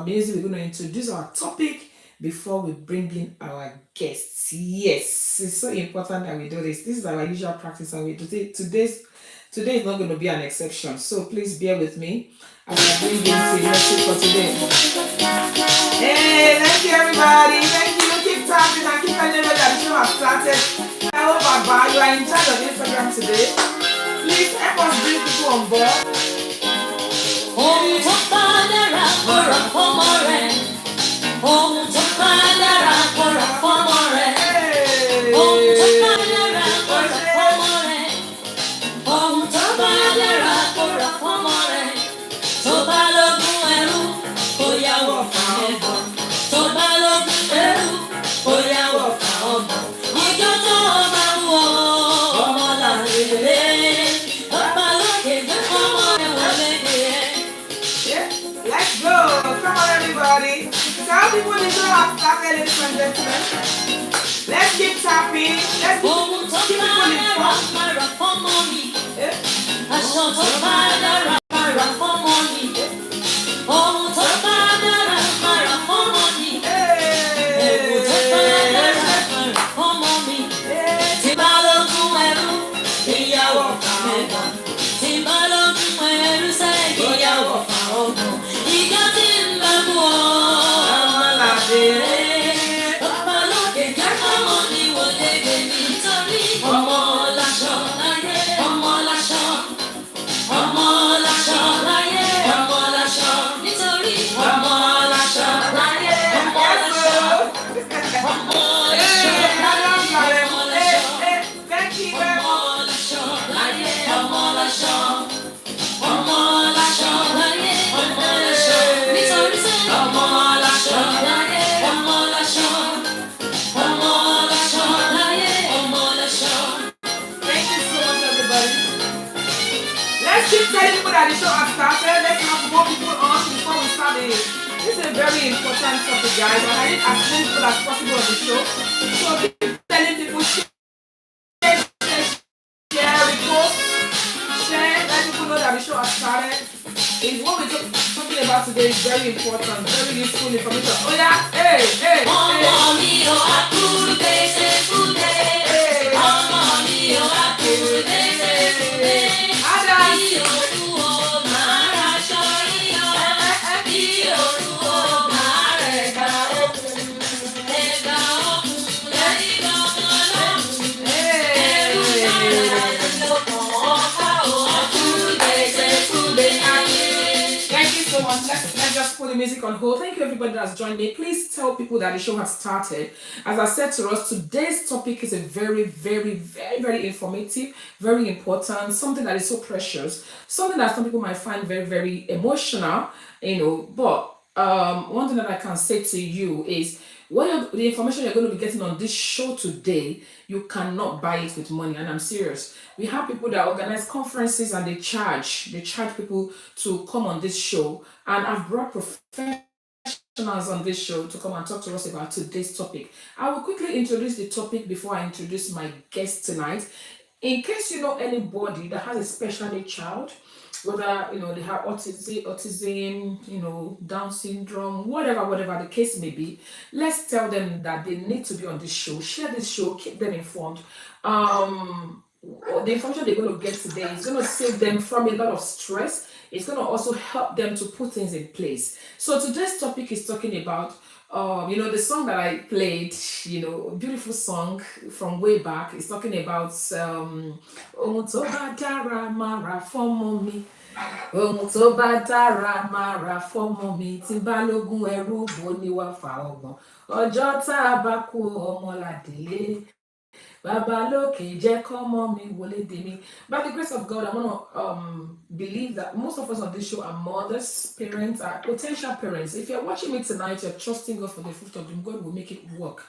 our music, we're going to introduce our topic before we bring in our guests. Yes, it's so important that we do this. This is our usual practice, and we do it. Today is not going to be an exception. So please bear with me as I bring in the message for today. Hey, thank you everybody. Thank you. Keep tapping and keep telling me that the show has started. Hello, Baba. You are in charge of Instagram today. Please help us bring people on board. Let's go! Come on, everybody. Tell people the show has started, ladies and gentlemen. Let's keep tapping. Let's keep people keep telling people that the show has started. Let's have more people on before we start it. This is a very important topic, guys, and I need as many people as possible on the show. So keep telling people, share, repost, share, let people know that the show has started. Is what we're talking about today is very important, very useful information. Oh yeah, hey, hey, Let's just put the music on hold. Thank you everybody that has joined me. Please tell people that the show has started. As I said to us, today's topic is a very, very, very, very informative, very important, something that is so precious, something that some people might find very, very emotional, but one thing that I can say to you is the information you're going to be getting on this show today, you cannot buy it with money, and I'm serious. We have people that organize conferences and they charge people to come on this show, and I've brought professionals on this show to come and talk to us about today's topic. I will quickly introduce the topic before I introduce my guest tonight. In case you know anybody that has a special need child, whether they have autism, Down syndrome, whatever the case may be, let's tell them that they need to be on this show. Share this show, keep them informed. The information they're going to get today is going to save them from a lot of stress. It's going to also help them to put things in place. So today's topic is talking about the song that I played, beautiful song from way back. It's talking about Ohun tó bá dára máa rà fọ́mọ mi. Ohun tó bá dára máa rà fọ́mọ mi. Tí bá lógún ẹrú bò ní wá fà ọgbọ̀n. Ọjọ́ tá a bá kú ọmọ ládélé. Baba lókè jẹ́ kọ́mọ mi wọlé dé mi. By the grace of God, I want to believe that most of us on this show are mothers, parents, are potential parents. If you're watching me tonight, you're trusting God for the fruit of them, God will make it work.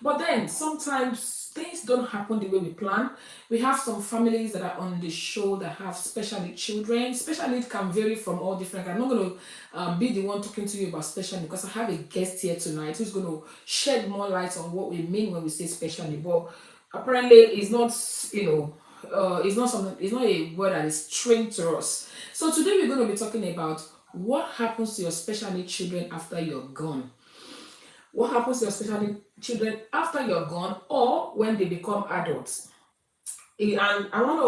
But then sometimes things don't happen the way we plan. We have some families that are on the show that have special need children. Special need can vary from all different. I'm not going to be the one talking to you about special need because I have a guest here tonight who's going to shed more light on what we mean when we say special need. But apparently it's not it's not a word that is strange to us. So today we're going to be talking about what happens to your special needs children after you're gone? What happens to your special needs children after you're gone or when they become adults? And I want to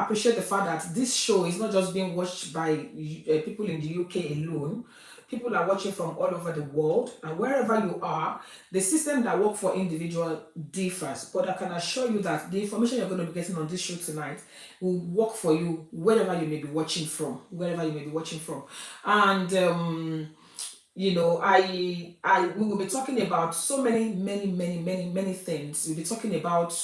appreciate the fact that this show is not just being watched by people in the UK alone. People are watching from all over the world, and wherever you are, the system that work for individual differs. But I can assure you that the information you're going to be getting on this show tonight will work for you wherever you may be watching from, wherever you may be watching from, and we will be talking about so many things. We'll be talking about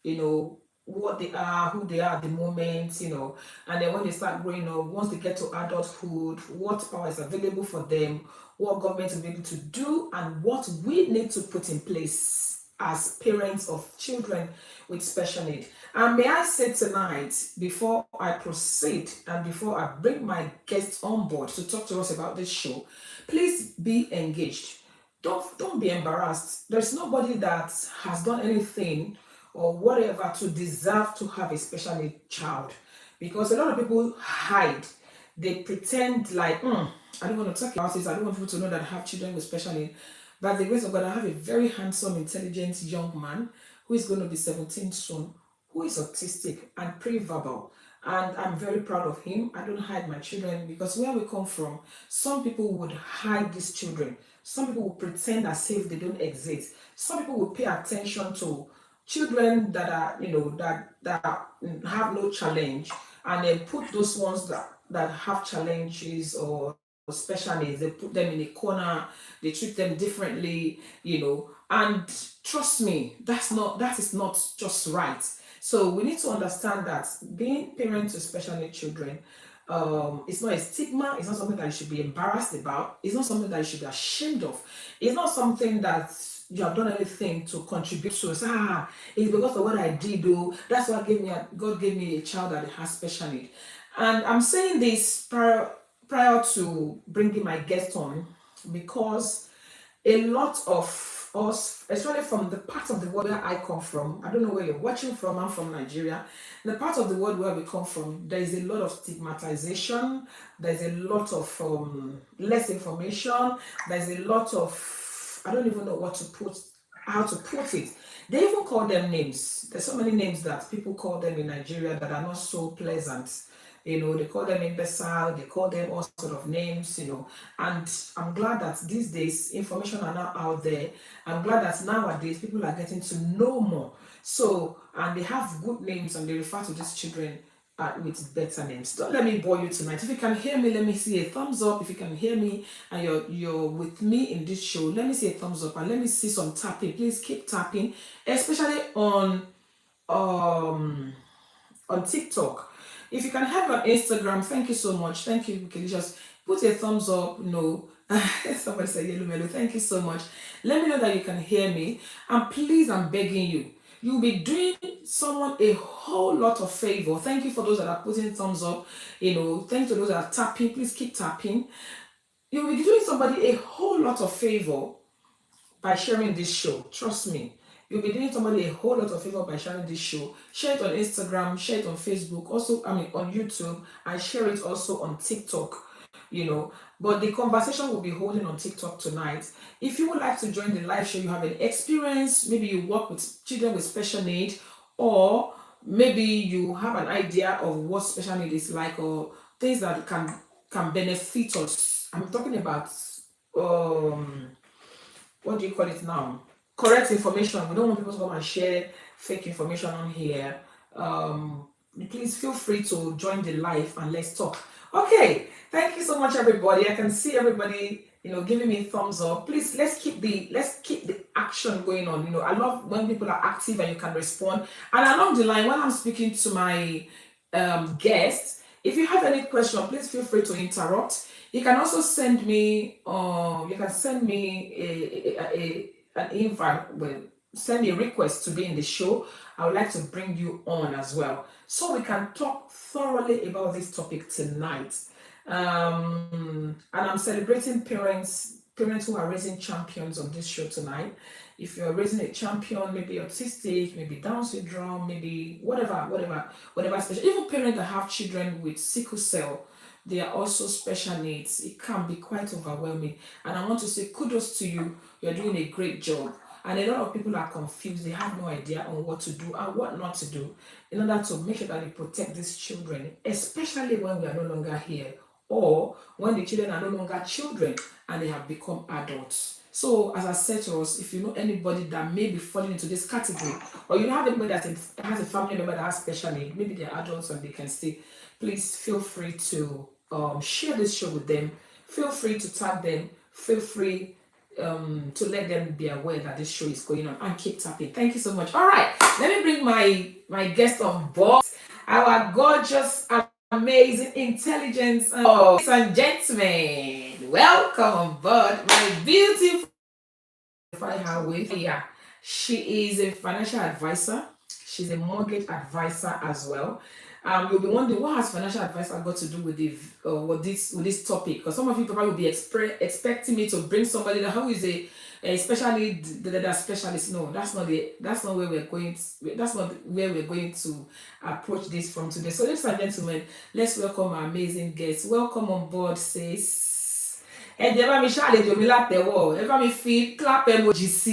you know what they are, who they are at the moment, and then when they start growing up, once they get to adulthood, what power is available for them, what government will be able to do, and what we need to put in place as parents of children with special need. And may I say tonight, before I proceed and before I bring my guests on board to talk to us about this show, please be engaged. Don't be embarrassed. There's nobody that has done anything or whatever to deserve to have a special need child. Because a lot of people hide. They pretend like, I don't want to talk about this. I don't want people to know that I have children with special need. By the grace of God, I have a very handsome, intelligent young man who is going to be 17 soon, who is autistic and pre-verbal. And I'm very proud of him. I don't hide my children because where we come from, some people would hide these children. Some people will pretend as if they don't exist. Some people will pay attention to children that are, that have no challenge, and then put those ones that have challenges or special needs, they put them in a corner, they treat them differently. And trust me, that is not just right. So we need to understand that being parents to special needs children, it's not a stigma. It's not something that you should be embarrassed about. It's not something that you should be ashamed of. It's not something that you have done anything to contribute to. Say, it's because of what I did. Though that's what God gave me a child that has special need. And I'm saying this prior to bringing my guest on because a lot of us, especially from the part of the world where I come from, I don't know where you're watching from, I'm from Nigeria. In the part of the world where we come from, there is a lot of stigmatization, there's a lot of less information, there's a lot of, I don't even know how to put it. They even call them names. There's so many names that people call them in Nigeria that are not so pleasant. They call them imbecile, they call them all sort of names. And I'm glad that these days information are now out there. I'm glad that nowadays people are getting to know more. So, and they have good names and they refer to these children with better names. Don't let me bore you tonight. If you can hear me, let me see a thumbs up. If you can hear me and you're with me in this show, let me see a thumbs up and let me see some tapping. Please keep tapping, especially um on TikTok. If you can have on Instagram, thank you so much. Thank you, Kelicious. Put a thumbs up. No, somebody said yellow mellow. Thank you so much. Let me know that you can hear me. And please, I'm begging you. You'll be doing someone a whole lot of favor. Thank you for those that are putting thumbs up. Thank you to those that are tapping. Please keep tapping. You'll be doing somebody a whole lot of favor by sharing this show. Trust me. You'll be doing somebody a whole lot of favor by sharing this show. Share it on Instagram, share it on Facebook, also, on YouTube, and share it also on TikTok. But the conversation we'll be holding on TikTok tonight. If you would like to join the live show, you have an experience, maybe you work with children with special need, or maybe you have an idea of what special need is like, or things that can benefit us. I'm talking about what do you call it now? Correct information. We don't want people to come and share fake information on here. Please feel free to join the live and let's talk. Okay, thank you so much, everybody. I can see everybody, giving me thumbs up. Please let's keep the action going on. I love when people are active and you can respond. And along the line, when I'm speaking to my guests, if you have any question, please feel free to interrupt. You can also send me an invite, well, send me a request to be in the show. I would like to bring you on as well, so we can talk thoroughly about this topic tonight. And I'm celebrating parents who are raising champions on this show tonight. If you're raising a champion, maybe autistic, maybe Down syndrome, maybe whatever special, even parents that have children with sickle cell, they are also special needs, it can be quite overwhelming. And I want to say kudos to you. You're doing a great job. And a lot of people are confused. They have no idea on what to do and what not to do in order to make sure that they protect these children, especially when we are no longer here or when the children are no longer children and they have become adults. So, as I said to us, if you know anybody that may be falling into this category, or you have anybody that has a family member that has special need, maybe they're adults and they can stay, please feel free to share this show with them. Feel free to tag them. Feel free to let them be aware that this show is going on and keep tapping. Thank you so much. All right, let me bring my guest on board. Our gorgeous, amazing, intelligent, ladies and gentlemen, welcome on board my beautiful. Her with, yeah, she is a financial advisor. She's a mortgage advisor as well. You'll be wondering what has financial advisor got to do with the with this topic? Because some of you probably will be expecting me to bring somebody that who is especially the specialist. No, that's not where we're going. That's not where we're going to approach this from today. So, ladies and gentlemen, let's welcome our amazing guests. Welcome on board, sis. Ẹ jẹ́ bá mi ṣàlejò mi látẹ̀wọ̀, ẹ bá mi fi clap emoji sí.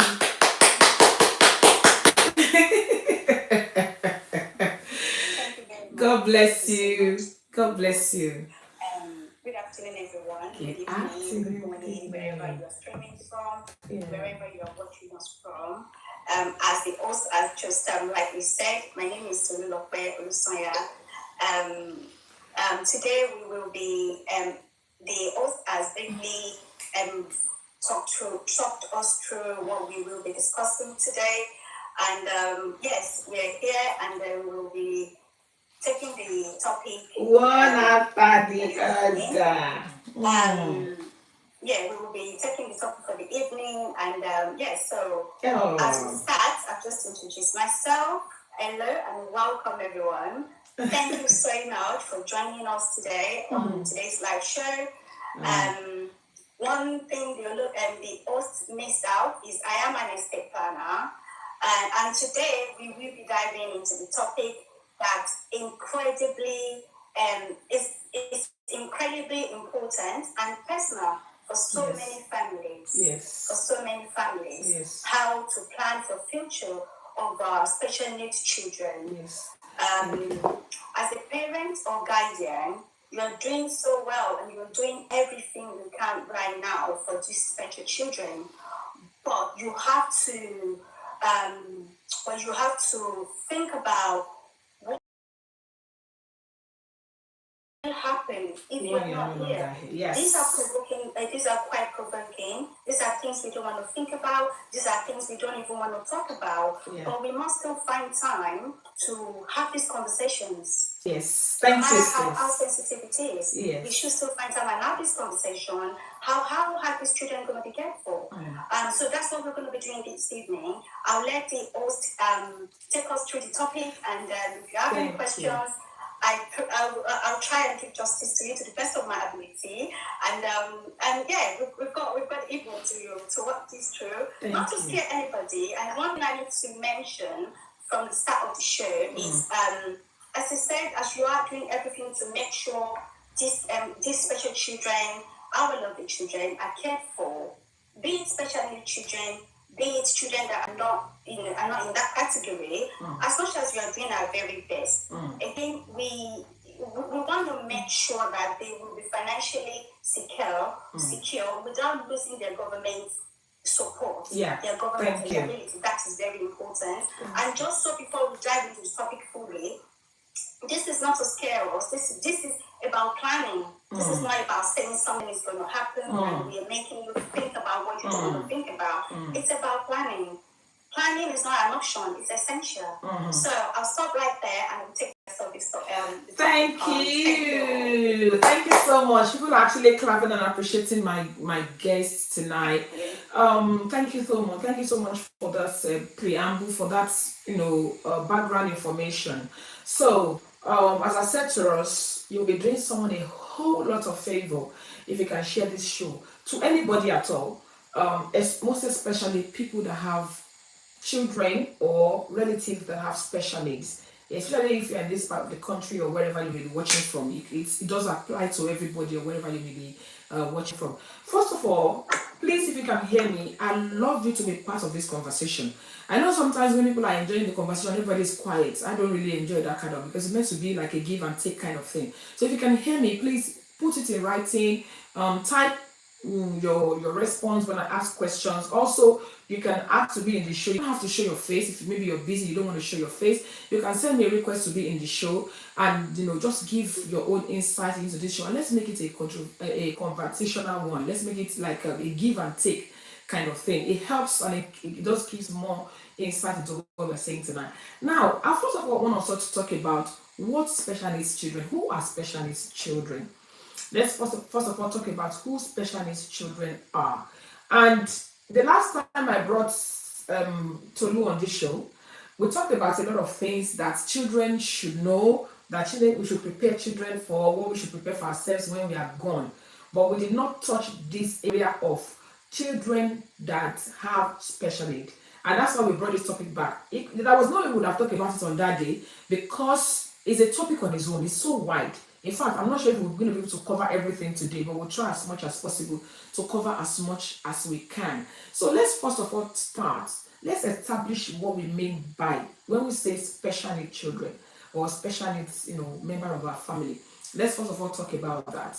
God bless you. God bless you. Good afternoon, everyone. Good evening, good morning, wherever you're streaming from, wherever you are watching us from. As the host has just rightly said, my name is Tolulope Olusonya. Today we will be, the host has briefly talked us through what we will be discussing today. And yes, we're here and then we'll be taking the topic one after the other. Yeah, we will be taking the topic for the evening, and so as we start, I've just introduced myself. Hello and welcome, everyone. Thank you so much for joining us today on today's live show. One thing the host missed out is I am an estate planner, and today we will be diving into the topic that is incredibly important and personal for so many families. Yes. For so many families. Yes. How to plan for future of our special needs children. Yes. As a parent or guardian, you're doing so well and you're doing everything you can right now for these special children. But you have to think about what will happen if you're not here. Yes. These are provoking. These are quite provoking. These are things we don't want to think about. These are things we don't even want to talk about. Yeah. But we must still find time to have these conversations. Yes. Thank you. How sensitive it is. Yes. We should still find time and have this conversation. How are these children going to be cared for? So that's what we're going to be doing this evening. I'll let the host take us through the topic, and if you have any questions, I'll try and give justice to you to the best of my ability. And yeah, we've got Igbo to work this through, not to scare anybody. And one thing I need to mention from the start of the show is, as I said, as you are doing everything to make sure these special children, our lovely children, are cared for, be it special needs children, be it children that are not in that category, as much as we are doing our very best. Again, we want to make sure that they will be financially secure without losing their government support, their government stability. That is very important. And just so before we dive into the topic fully, this is not to scare us. This is about planning. This is not about saying something is going to happen and we are making you think about what you don't want to think about. It's about planning. Planning is not an option, it's essential. So I'll stop right there and we'll take the rest of this. Thank you. Thank you so much. People are actually clapping and appreciating my guests tonight. Thank you so much. Thank you so much for that preamble, for that background information. So as I said to us, you'll be doing someone a whole lot of favor if you can share this show to anybody at all, most especially people that have children or relatives that have special needs. especially if you're in this part of the country or wherever you may be watching from. It does apply to everybody or wherever you may be watching from. First of all, please, if you can hear me, I love you to be part of this conversation. I know sometimes when people are enjoying the conversation, everybody is quiet. I don't really enjoy that kind of, because it's meant to be like a give and take kind of thing. So if you can hear me, please put it in writing. Type your response when I ask questions. Also, you can ask to be in the show. You don't have to show your face. If maybe you're busy, you don't want to show your face, you can send me a request to be in the show, and just give your own insight into this show, and let's make it a conversational one. Let's make it like a give and take kind of thing. It helps, and it just gives more insight into what we're saying tonight. Now, I first of all want also to talk about what special needs children. Who are special needs children? Let's first of all talk about who special needs children are. And the last time I brought Tolu on this show, we talked about a lot of things that children should know, that we should prepare children for, what we should prepare for ourselves when we are gone. But we did not touch this area of children that have special need. And that's why we brought this topic back. There was no way we would have talked about it on that day, because it's a topic on its own. It's so wide. In fact, I'm not sure if we're going to be able to cover everything today, but we'll try as much as possible to cover as much as we can. So let's first of all start. Let's establish what we mean by when we say special needs children or special needs, member of our family. Let's first of all talk about that.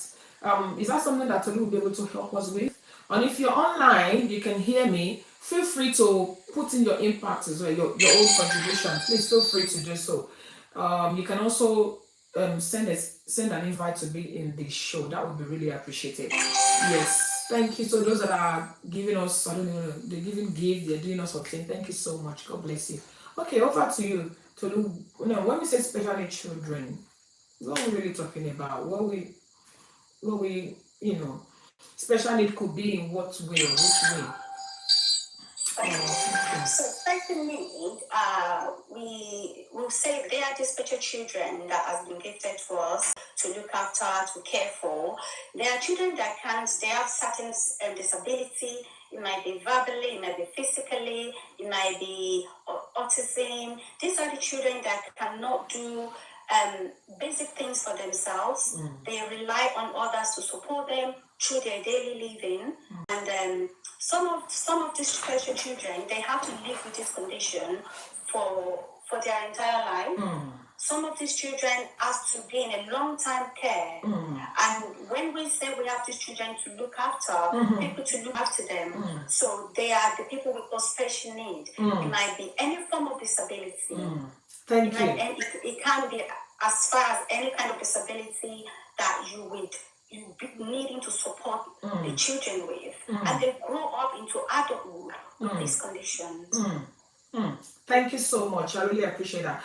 Is that something that Tolu will be able to help us with? And if you're online, you can hear me. Feel free to put in your impact as well, your own contribution. Please feel free to do so. You can also send an invite to be in the show. That would be really appreciated. Yes, thank you. So those that are giving us, I don't know, they're they're doing us something. Thank you so much. God bless you. Okay, over to you. When we say special needs children, what are we really talking about? What we special need could be in what way or which way? So special need, we will say they are the special children that has been gifted to us to look after, to care for. They are children that they have certain disability. It might be verbally, it might be physically, it might be autism. These are the children that cannot do basic things for themselves. They rely on others to support them through their daily living. And some of these special children, they have to live with this condition for their entire life. Some of these children have to be in a long-time care. And when we say we have these children to look after, people to look after them, so they are the people with special need. It might be any form of disability. Thank you. It can be as far as any kind of disability that you be needing to support the children with, and they grow up into adulthood with these conditions. Thank you so much. I really appreciate that.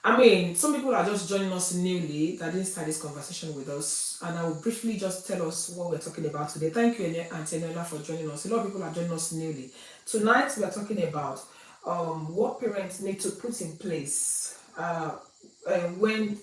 I mean, some people are just joining us newly that didn't start this conversation with us, and I will briefly just tell us what we're talking about today. Thank you, Auntie Enola, for joining us. A lot of people are joining us newly. Tonight, we are talking about what parents need to put in place when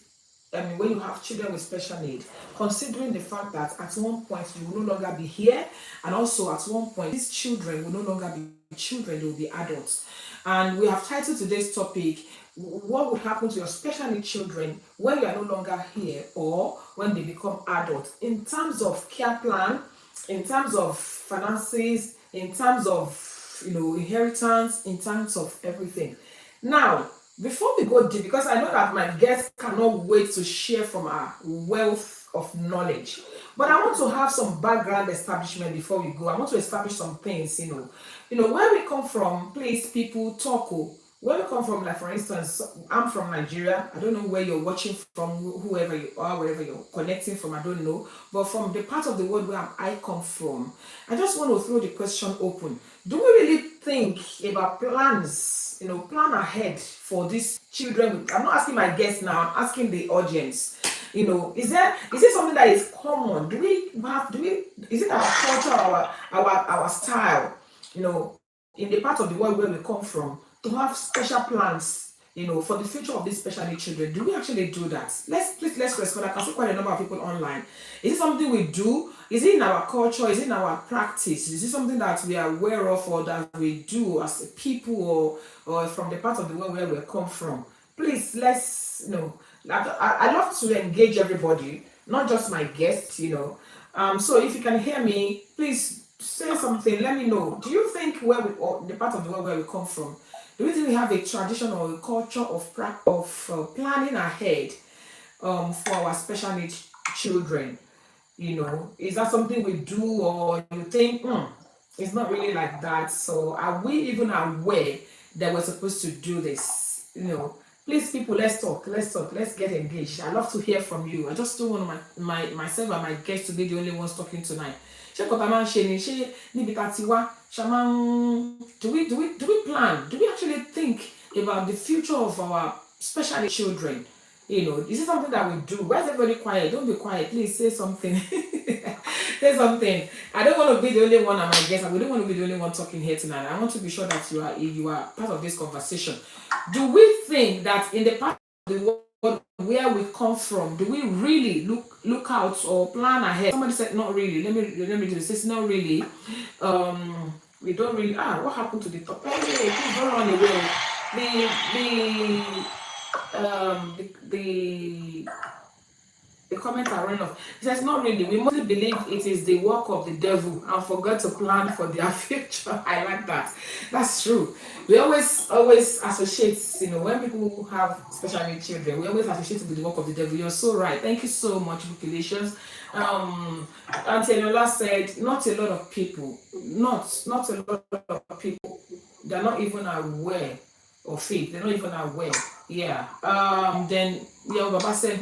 you have children with special need, considering the fact that at one point you will no longer be here, and also at one point these children will no longer be children, they will be adults. And we have titled today's topic, what would happen to your special need children when you are no longer here or when they become adults, in terms of care plan, in terms of finances, in terms of inheritance, in terms of everything. Now, before we go deep, because I know that my guests cannot wait to share from our wealth of knowledge, but I want to have some background establishment before we go. I want to establish some things, where we come from. Please, people, talk. Where we come from, like for instance, I'm from Nigeria. I don't know where you're watching from, whoever you are, wherever you're connecting from, I don't know. But from the part of the world where I come from, I just want to throw the question open. Do we really think about plans, plan ahead for these children? I'm not asking my guests now, I'm asking the audience. Is it something that is common? Is it our culture, our style, in the part of the world where we come from, to have special plans, for the future of these special needs children? Do we actually do that? Let's respond. I can see quite a number of people online. Is it something we do? Is it in our culture? Is it in our practice? Is it something that we are aware of, or that we do as a people, or from the part of the world where we come from? please let's I love to engage everybody, not just my guests. So if you can hear me, please say something, let me know. Do you think where we, or the part of the world where we come from, do we think we have a tradition or a culture of planning ahead for our special needs children? Is that something we do, or you think it's not really like that? So are we even aware that we're supposed to do this? Please, people, let's get engaged. I love to hear from you. I just don't want myself and my guests to be the only ones talking tonight. Ṣé kò tá máa ń ṣe ni? Ṣé níbi tá ti wá ṣá máa ń do we plan? Do we actually think about the future of our special children? Is it something that we do? Why is everybody quiet? Don't be quiet. Please say something. Say something. I don't want to be the only one, and my guest. I don't want to be the only one talking here tonight. I want to be sure that you are part of this conversation. Do we think that in the part of the world where we come from, do we really look out or plan ahead? Somebody said not really. Let me do this. It's not really. We don't really. What happened to the top? Hey, please don't run away. The comments are running off. It says not really. We mostly believe it is the work of the devil and forget to plan for their future. I like that. That's true. We always associate, when people have special needs children, we always associate it with the work of the devil. You're so right. Thank you so much, Bukulations. Auntie Lola said, not a lot of people, not a lot of people, they're not even aware of it. They're not even aware. Yeah. Then Baba said,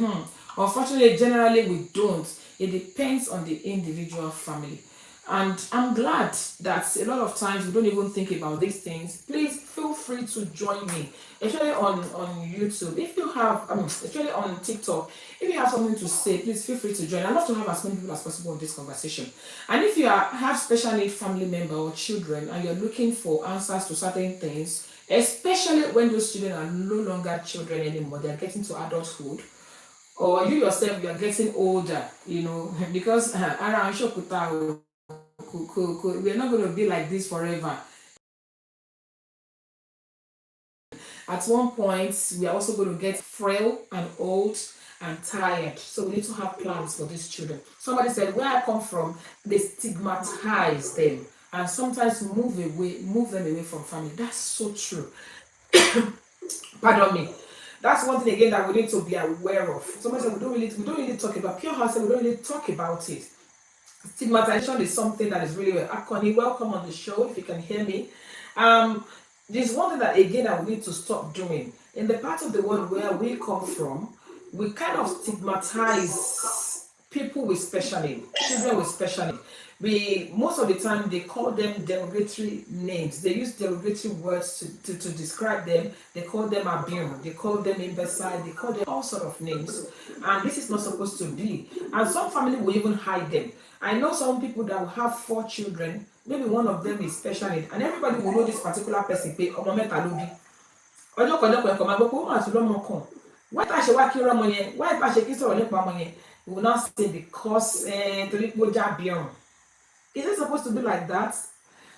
unfortunately, generally we don't. It depends on the individual family. And I'm glad that a lot of times we don't even think about these things. Please feel free to join me, especially on YouTube. If you have, especially on TikTok, if you have something to say, please feel free to join. I'd love to have as many people as possible in this conversation. And if you have special need family member or children and you're looking for answers to certain things, especially when those children are no longer children anymore, they're getting to adulthood, or you yourself, you are getting older, because we're not going to be like this forever. At one point, we are also going to get frail and old and tired. So we need to have plans for these children. Somebody said, where I come from, they stigmatize them and sometimes move them away from family. That's so true. Pardon me. That's one thing again that we need to be aware of. Somebody said we don't really talk about pure heart. We don't really talk about it. Stigmatization is something that is really well. Akoni, welcome on the show. If you can hear me, there's one thing that again I we need to stop doing. In the part of the world where we come from, we kind of stigmatize people with special need, children with special need. Most of the time they call them derogatory names. They use derogatory words to describe them. They call them abuse, they call them imbecile, they call them all sort of names. And this is not supposed to be. And some family will even hide them. I know some people that will have 4 children, maybe one of them is special need, and everybody will know this particular person. Why ta ṣe wá kí ọmọ yẹn? Why ta ṣe kí sọ̀rọ̀ nípa ọmọ yẹn? We will not say because torí pé ó jábí ọ̀run. Is it supposed to be like that?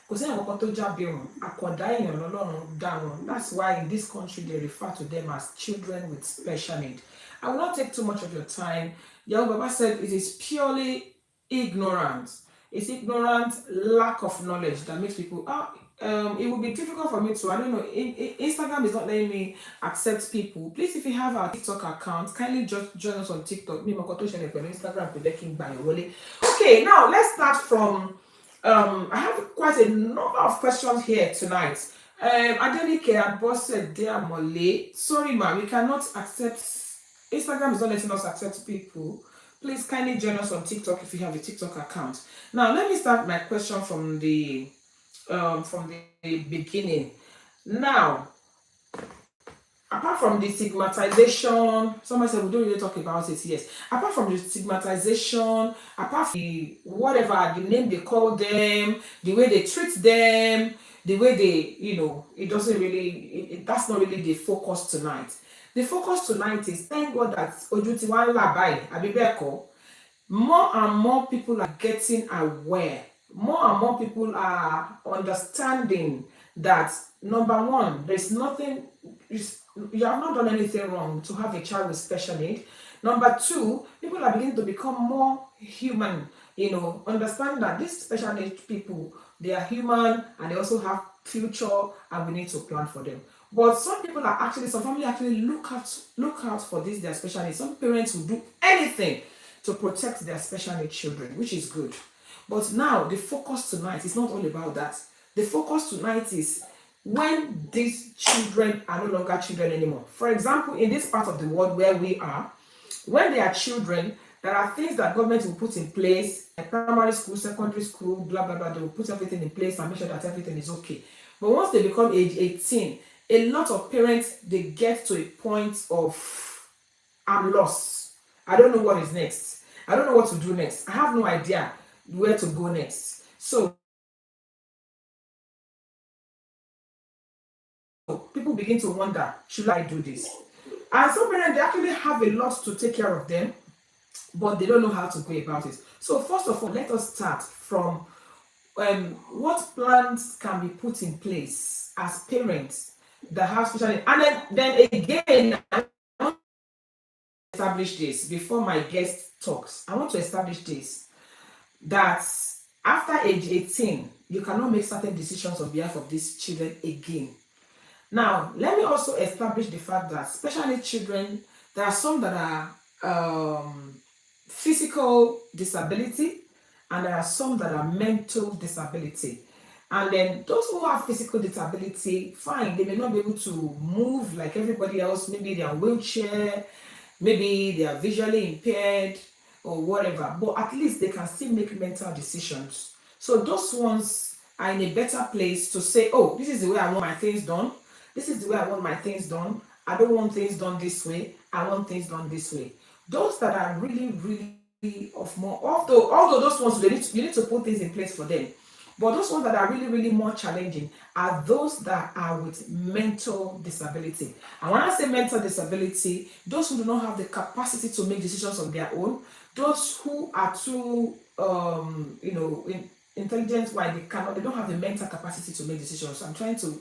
Kò sí ẹ̀kọ́ tó jábí ọ̀run. Àkàndá èèyàn lọ́lọ́run dá wọn. That's why in this country they refer to them as children with special need. I will not take too much of your time. Yahoo Baba said it is purely ignorance. It's ignorant, lack of knowledge that makes people it will be difficult for me to, I don't know, Instagram is not letting me accept people. Please, if you have our TikTok account, kindly just join us on TikTok. Instagram. Okay, now let's start from I have quite a number of questions here tonight. Adenike and boss said, dear Mole, sorry ma, we cannot accept, Instagram is not letting us accept people. Please kindly join us on TikTok if you have a TikTok account. Now, let me start my question from the beginning. Now, apart from the stigmatization, somebody said we don't really talk about it. Yes. Apart from the stigmatization, apart from the whatever the name they call them, the way they treat them, the way they, it doesn't really. That's not really the focus tonight. The focus tonight is thank God that Ojuti Labai Abibeko. More and more people are getting aware. More and more people are understanding that number one, there's nothing, you have not done anything wrong to have a child with special need. Number two, people are beginning to become more human, understand that these special needs people, they are human and they also have future and we need to plan for them. But some family actually look out for this their special needs. Some parents will do anything to protect their special needs children, which is good. But now the focus tonight is not all about that. The focus tonight is when these children are no longer children anymore. For example, in this part of the world where we are, when they are children, there are things that government will put in place, like primary school, secondary school, blah blah blah. They will put everything in place and make sure that everything is okay. But once they become age 18, a lot of parents they get to a point of I'm lost. I don't know what is next. I don't know what to do next. I have no idea where to go next. So people begin to wonder, should I do this? And some parents they actually have a lot to take care of them, but they don't know how to go about it. So first of all, let us start from what plans can be put in place as parents that have special needs. And then again, I want to establish this before my guest talks. I want to establish this that after age 18, you cannot make certain decisions on behalf of these children again. Now, let me also establish the fact that special needs children, there are some that are physical disability and there are some that are mental disability. And then those who have physical disability, fine, they may not be able to move like everybody else. Maybe they are wheelchair, maybe they are visually impaired or whatever, but at least they can still make mental decisions. So those ones are in a better place to say, oh, this is the way I want my things done. This is the way I want my things done. I don't want things done this way. I want things done this way. Those that are really, really of more, although those ones you need to put things in place for them. But those ones that are really, really more challenging are those that are with mental disability. And when I say mental disability, those who do not have the capacity to make decisions on their own, those who are too, intelligent, why they don't have the mental capacity to make decisions. I'm trying to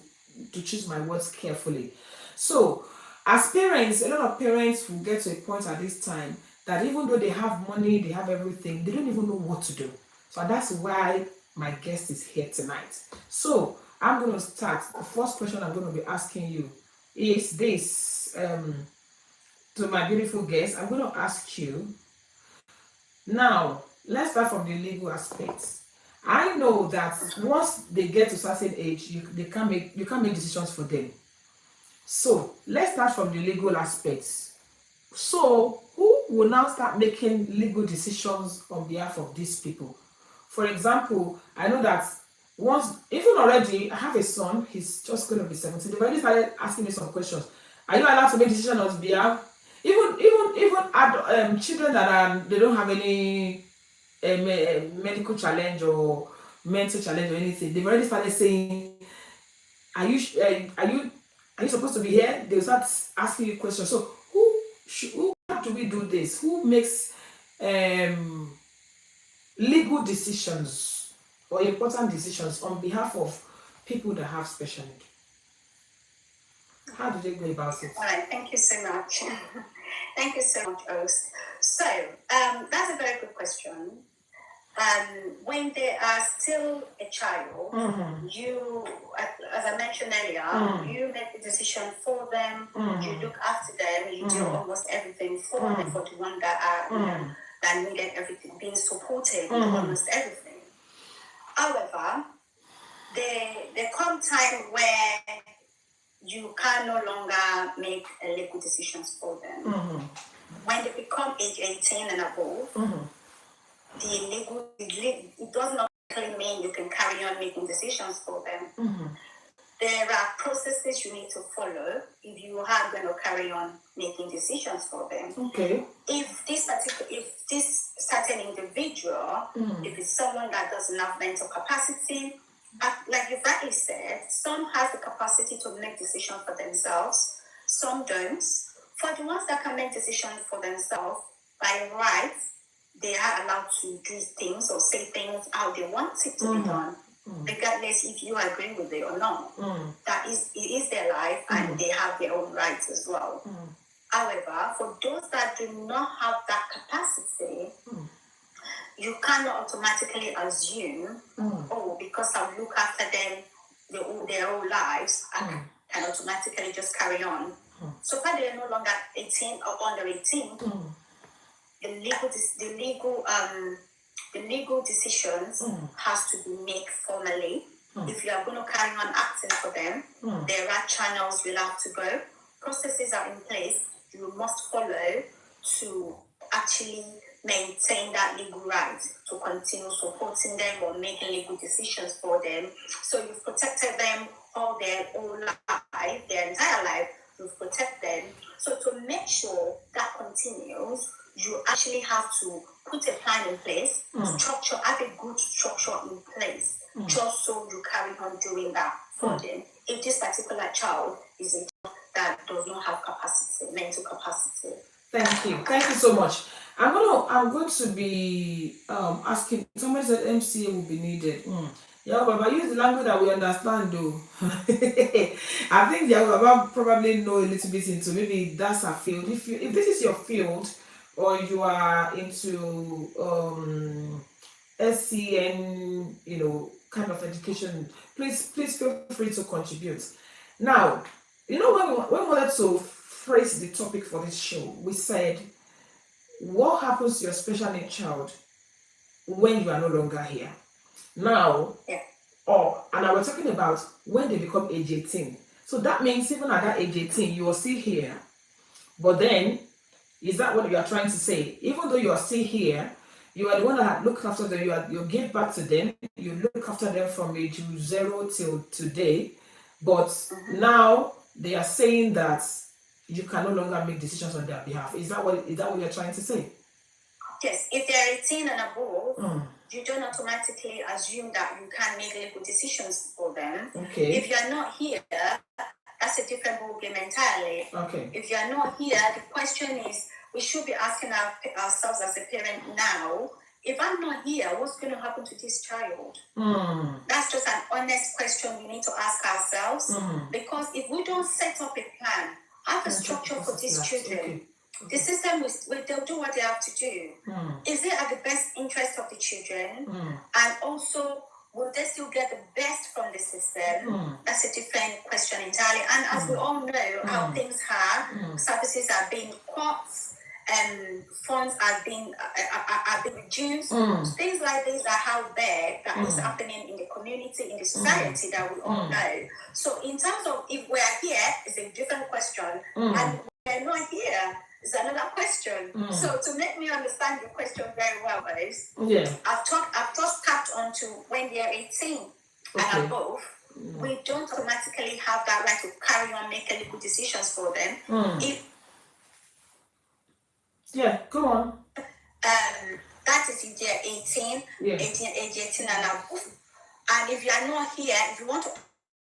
choose my words carefully. So, as parents, a lot of parents will get to a point at this time that even though they have money, they have everything, they don't even know what to do. So that's why my guest is here tonight. So I'm going to start. The first question I'm going to be asking you is this to my beautiful guest. I'm going to ask you now. Let's start from the legal aspects. I know that once they get to a certain age, you can't make decisions for them. So let's start from the legal aspects. So who will now start making legal decisions on behalf of these people? For example, I know that once, even already, I have a son, he's just going to be 17. They've already started asking me some questions. Are you allowed to make decisions on his behalf? Even children that they don't have any medical challenge or mental challenge or anything, they've already started saying, are you are you supposed to be here? They'll start asking you questions. So how do we do this? Who makes um legal decisions or important decisions on behalf of people that have special need? How do they go about it? All right, thank you so much. Thank you so much, Ost. So, that's a very good question. When they are still a child, you, as I mentioned earlier, you make the decision for them, you look after them, you do almost everything for them, for the one that are, that needed everything, being supported with almost everything. However, there come time where you can no longer make legal decisions for them. When they become age 18 and above, it does not mean you can carry on making decisions for them. There are processes you need to follow if you are going to carry on making decisions for them. Okay. If this certain individual, if it's someone that doesn't have mental capacity, like you rightly said, some has the capacity to make decisions for themselves, some don't. For the ones that can make decisions for themselves, by right, they are allowed to do things or say things how they want it to be done. regardless if you agree with it or not. That is, it is their life, and they have their own rights as well. However, for those that do not have that capacity, you cannot automatically assume, oh, because I look after them their whole lives, I can automatically just carry on. So far they are no longer 18 or under 18, the legal decisions has to be made formally. If you are going to carry on acting for them, there are channels you'll have to go. Processes are in place you must follow to actually maintain that legal right to continue supporting them or making legal decisions for them. So you've protected them all their whole life, their entire life. You've protected them. So to make sure that continues, you actually have to put a plan in place, structure, have a good structure in place, just so you carry on doing that for them. If this particular child is a child that does not have capacity, mental capacity. Thank you so much. I'm going to be asking. Somebody said MCA will be needed. Yeah, Baba, use the language that we understand, though. I think yeah, Baba probably know a little bit into, maybe that's a field. If this is your field, or you are into SCN, kind of education, please feel free to contribute. Now, when we wanted to phrase the topic for this show, we said, what happens to your special needs child when you are no longer here? Now, and I was talking about when they become age 18. So that means even at that age 18, you are still here. But then, is that what you are trying to say? Even though you are still here, you are the one that looked after them, you give back to them, you look after them from age 0 till today. But now they are saying that you can no longer make decisions on their behalf. Is that what you're trying to say? Yes. If they're 18 and above, you don't automatically assume that you can make legal decisions for them. Okay. If you're not here, that's a different ballgame entirely. Okay. If you're not here, the question is, we should be asking ourselves as a parent now, if I'm not here, what's going to happen to this child? That's just an honest question we need to ask ourselves. Because if we don't set up a plan, have a structure for these children, the system they'll do what they have to do. Is it at the best interest of the children? And also, will they still get the best from the system? That's a different question entirely. And as we all know, how things are, services are being cut, funds are being reduced. Things like these are how bad that is happening in the community, in the society that we all know. So in terms of if we're here, it's a different question. And we're not here, is another question. So to make me understand your question very well, guys, I've just tapped onto when they're 18 and above. We don't automatically have that right to carry on making legal decisions for them. Come on. That is if they're 18, age 18 and above. And if you are not here, if you want to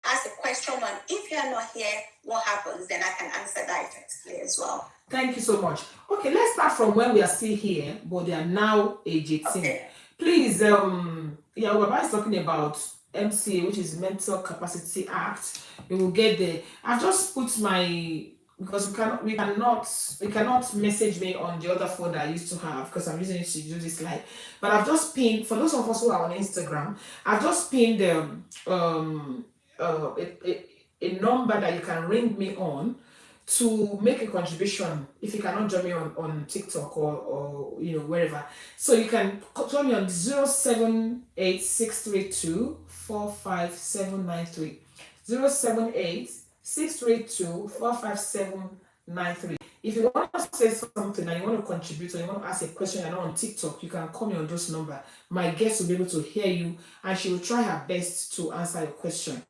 ask a question on if you are not here, what happens, then I can answer that effectively as well. Thank you so much. Okay, let's start from when we are still here, but they are now age 18. Okay. Please, Baba is talking about MCA, which is Mental Capacity Act. We will get there. I've just put because we cannot message me on the other phone that I used to have because I'm using it to do this live. But I've just pinned, for those of us who are on Instagram, I've just pinned a number that you can ring me on to make a contribution if you cannot join me on TikTok or wherever. So you can join me on 078-632-45793. 078-632-45793. If you want to say something and you want to contribute or you want to ask a question and not on TikTok, you can call me on those numbers. My guest will be able to hear you and she will try her best to answer your question.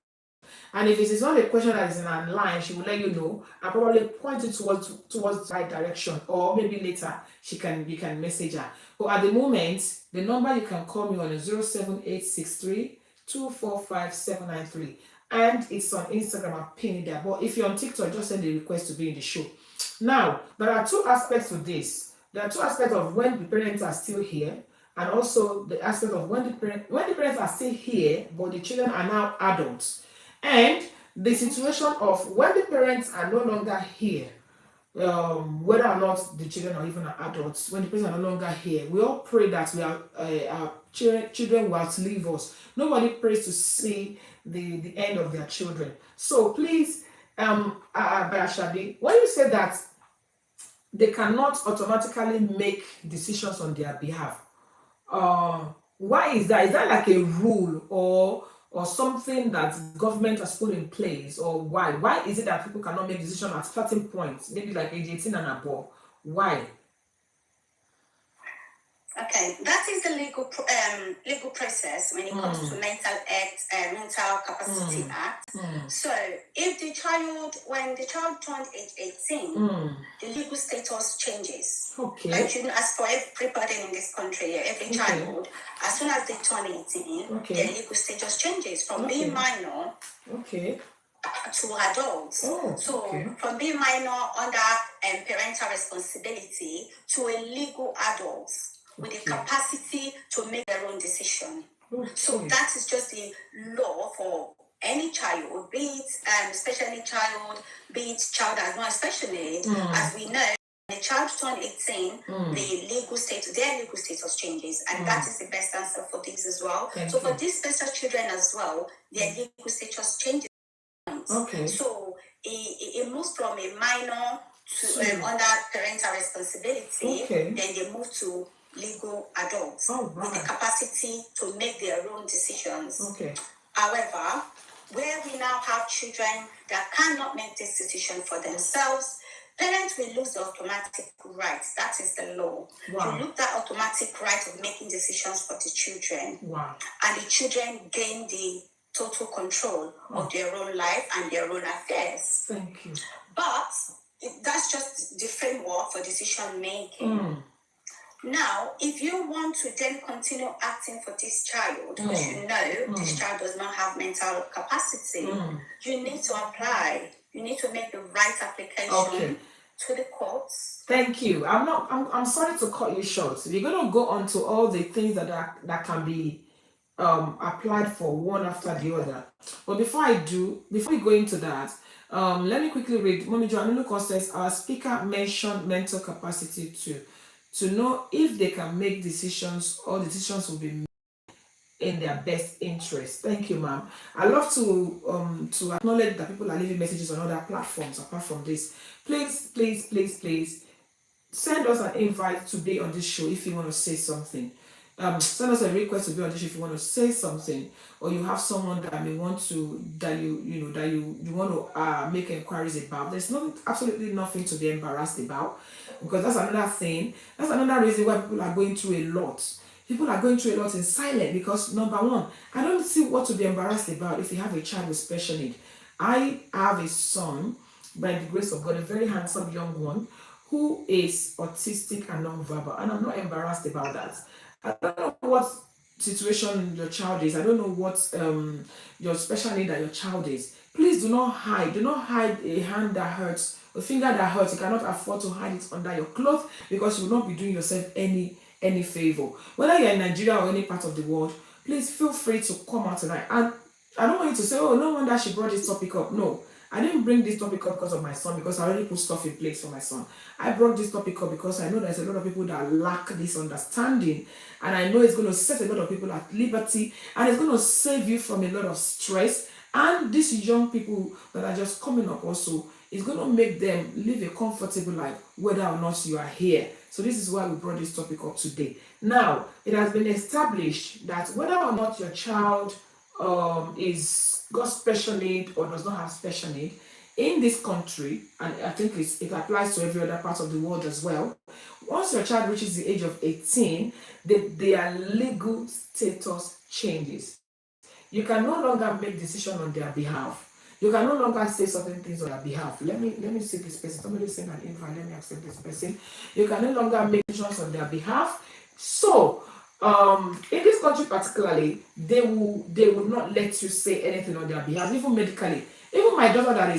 And if it is not a question that is in her line, she will let you know and probably point it towards the right direction, or maybe later you can message her. But at the moment, the number you can call me on is 07863-245-793. And it's on Instagram, I'll pin it there. But if you're on TikTok, just send a request to be in the show. Now, there are two aspects to this. There are two aspects of when the parents are still here and also the aspect of when the parents are still here, but the children are now adults, and the situation of when the parents are no longer here, whether or not the children are even adults, when the parents are no longer here, we all pray that our children will outlive us. Nobody prays to see the end of their children. So please, Bayashadi, when you say that they cannot automatically make decisions on their behalf, uh, why is that? Is that like a rule or something that government has put in place, or why? Why is it that people cannot make decisions at certain points, maybe like age 18 and above? Why? Okay, that is the legal process when it comes to Mental Capacity Act. So, if when the child turned age 18, the legal status changes. Okay. As for everybody in this country, every child, as soon as they turn 18, their legal status changes from being minor to adults. From being minor under parental responsibility to a legal adult with the capacity to make their own decision. So that is just the law for any child, be it special need child, be it child as not special need. As we know, when the child turn 18, their legal status changes, and that is the best answer for this as well. For these special children as well, their legal status changes. So it moves from a minor to under parental responsibility. Then they move to legal adults with the capacity to make their own decisions. However, where we now have children that cannot make this decision for themselves, parents will lose the automatic right. That is the law. You lose that automatic right of making decisions for the children. And the children gain the total control of their own life and their own affairs. Thank you. But that's just the framework for decision making. Now, if you want to then continue acting for this child, because you know this child does not have mental capacity, you need to apply. You need to make the right application to the courts. Thank you. I'm sorry to cut you short. We're gonna go on to all the things that can be applied for one after the other. But before we go into that, let me quickly read. Mommy Joanna says our speaker mentioned mental capacity to know if they can make decisions, or decisions will be made in their best interest. Thank you, ma'am. I love to acknowledge that people are leaving messages on other platforms apart from this. Please send us an invite to be on this show if you want to say something. Send us a request to be on this show if you want to say something, or you have someone that may want to that you want to make inquiries about. There's absolutely nothing to be embarrassed about, because that's another thing. That's another reason why people are going through a lot. People are going through a lot in silence, because number one, I don't see what to be embarrassed about if you have a child with special need. I have a son, by the grace of God, a very handsome young one, who is autistic and non-verbal, and I'm not embarrassed about that. I don't know what situation your child is. I don't know what your special need that your child is. Please do not hide. Do not hide a hand that hurts, a finger that hurts. You cannot afford to hide it under your cloth, because you will not be doing yourself any favor. Whether you're in Nigeria or any part of the world, please feel free to come out tonight. And I don't want you to say, oh, no wonder she brought this topic up. No, I didn't bring this topic up because of my son, because I already put stuff in place for my son. I brought this topic up because I know there's a lot of people that lack this understanding, and I know it's going to set a lot of people at liberty, and it's going to save you from a lot of stress. And these young people that are just coming up also, it's going to make them live a comfortable life, whether or not you are here. So this is why we brought this topic up today. Now, it has been established that whether or not your child is got special need or does not have special need in this country, and I think it applies to every other part of the world as well. Once your child reaches the age of 18, their legal status changes. You can no longer make decisions on their behalf. You can no longer say certain things on their behalf. Let me see this person. Somebody send an invite. Let me accept this person. You can no longer make decisions on their behalf. So, in this country particularly, they will not let you say anything on their behalf, even medically. Even my daughter that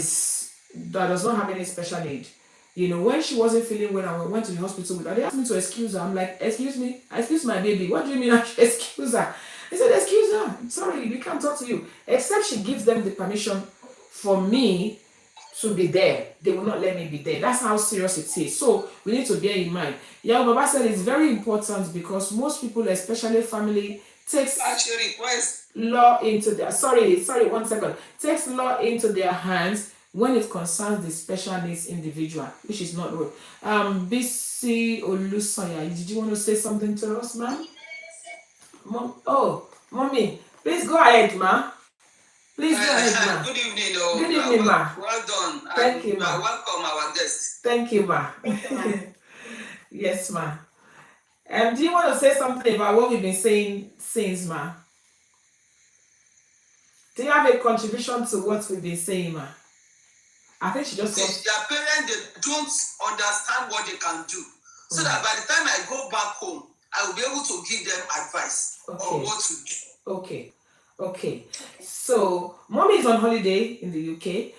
does not have any special need, You know, when she wasn't feeling well and we went to the hospital with her, they asked me to excuse her. I'm like, excuse me, excuse my baby. What do you mean I should excuse her? They said, excuse her. Sorry, we can't talk to you. Except she gives them the permission for me to be there. They will not let me be there. That's how serious it is. So we need to bear in mind. Yeah, Baba said it's very important because most people, especially family, takes law into their one second. Takes law into their hands when it concerns the special needs individual, which is not good. BC Olusanya, did you want to say something to us, ma'am? Mommy, please go ahead, ma. Please go ahead, ma. Good evening, Good evening, ma. Well done. Thank you, ma. Welcome our guests. Thank you, ma. Yes, ma. Do you want to say something about what we've been saying since, ma? Do you have a contribution to what we've been saying, ma? I think she just wants... Their parents, they don't understand what they can do. So that by the time I go back home, I will be able to give them advice on what to do. Okay. So, mommy is on holiday in the UK.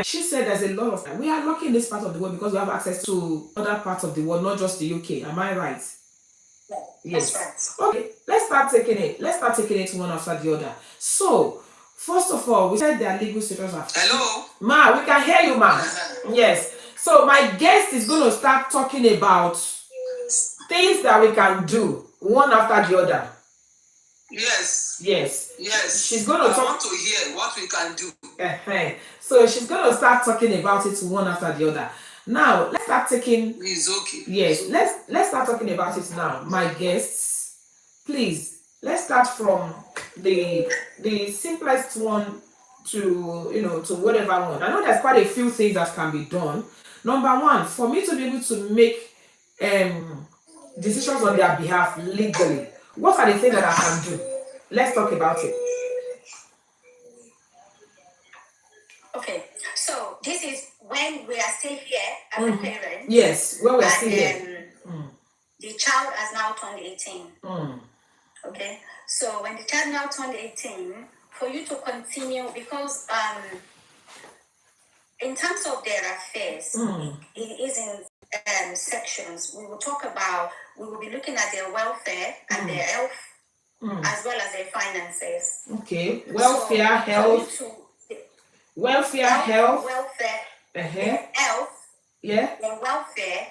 She said there's a lot of... We are lucky in this part of the world because we have access to other parts of the world, not just the UK. Am I right? Yes. That's right. Okay, let's start taking it one after the other. So, first of all, we said their legal status are... Hello? Ma, we can hear you, ma. Yes. So, my guest is going to start talking about things that we can do one after the other. Yes. She's going to talk... I want to hear what we can do. So she's going to start talking about it one after the other. Now, let's start taking... It's okay. Yes, let's start talking about it now. My guests, please, let's start from the simplest one to whatever one. I know there's quite a few things that can be done. Number one, for me to be able to make decisions on their behalf legally, what are the things that I can do? Let's talk about it. Okay, so this is when we are still here as a parent. Yes, when we are still here. The child has now turned 18. Okay, so when the child now turned 18, for you to continue, because in terms of their affairs, it is in sections. We will be looking at their welfare and their health, as well as their finances. Okay, welfare, health. Welfare, health. Health. Yeah. Their welfare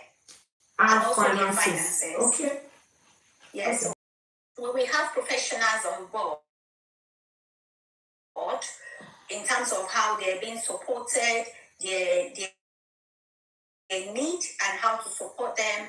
and also finances. their finances. Okay. Yes. Okay. So we have professionals on board in terms of how they're being supported, their need and how to support them,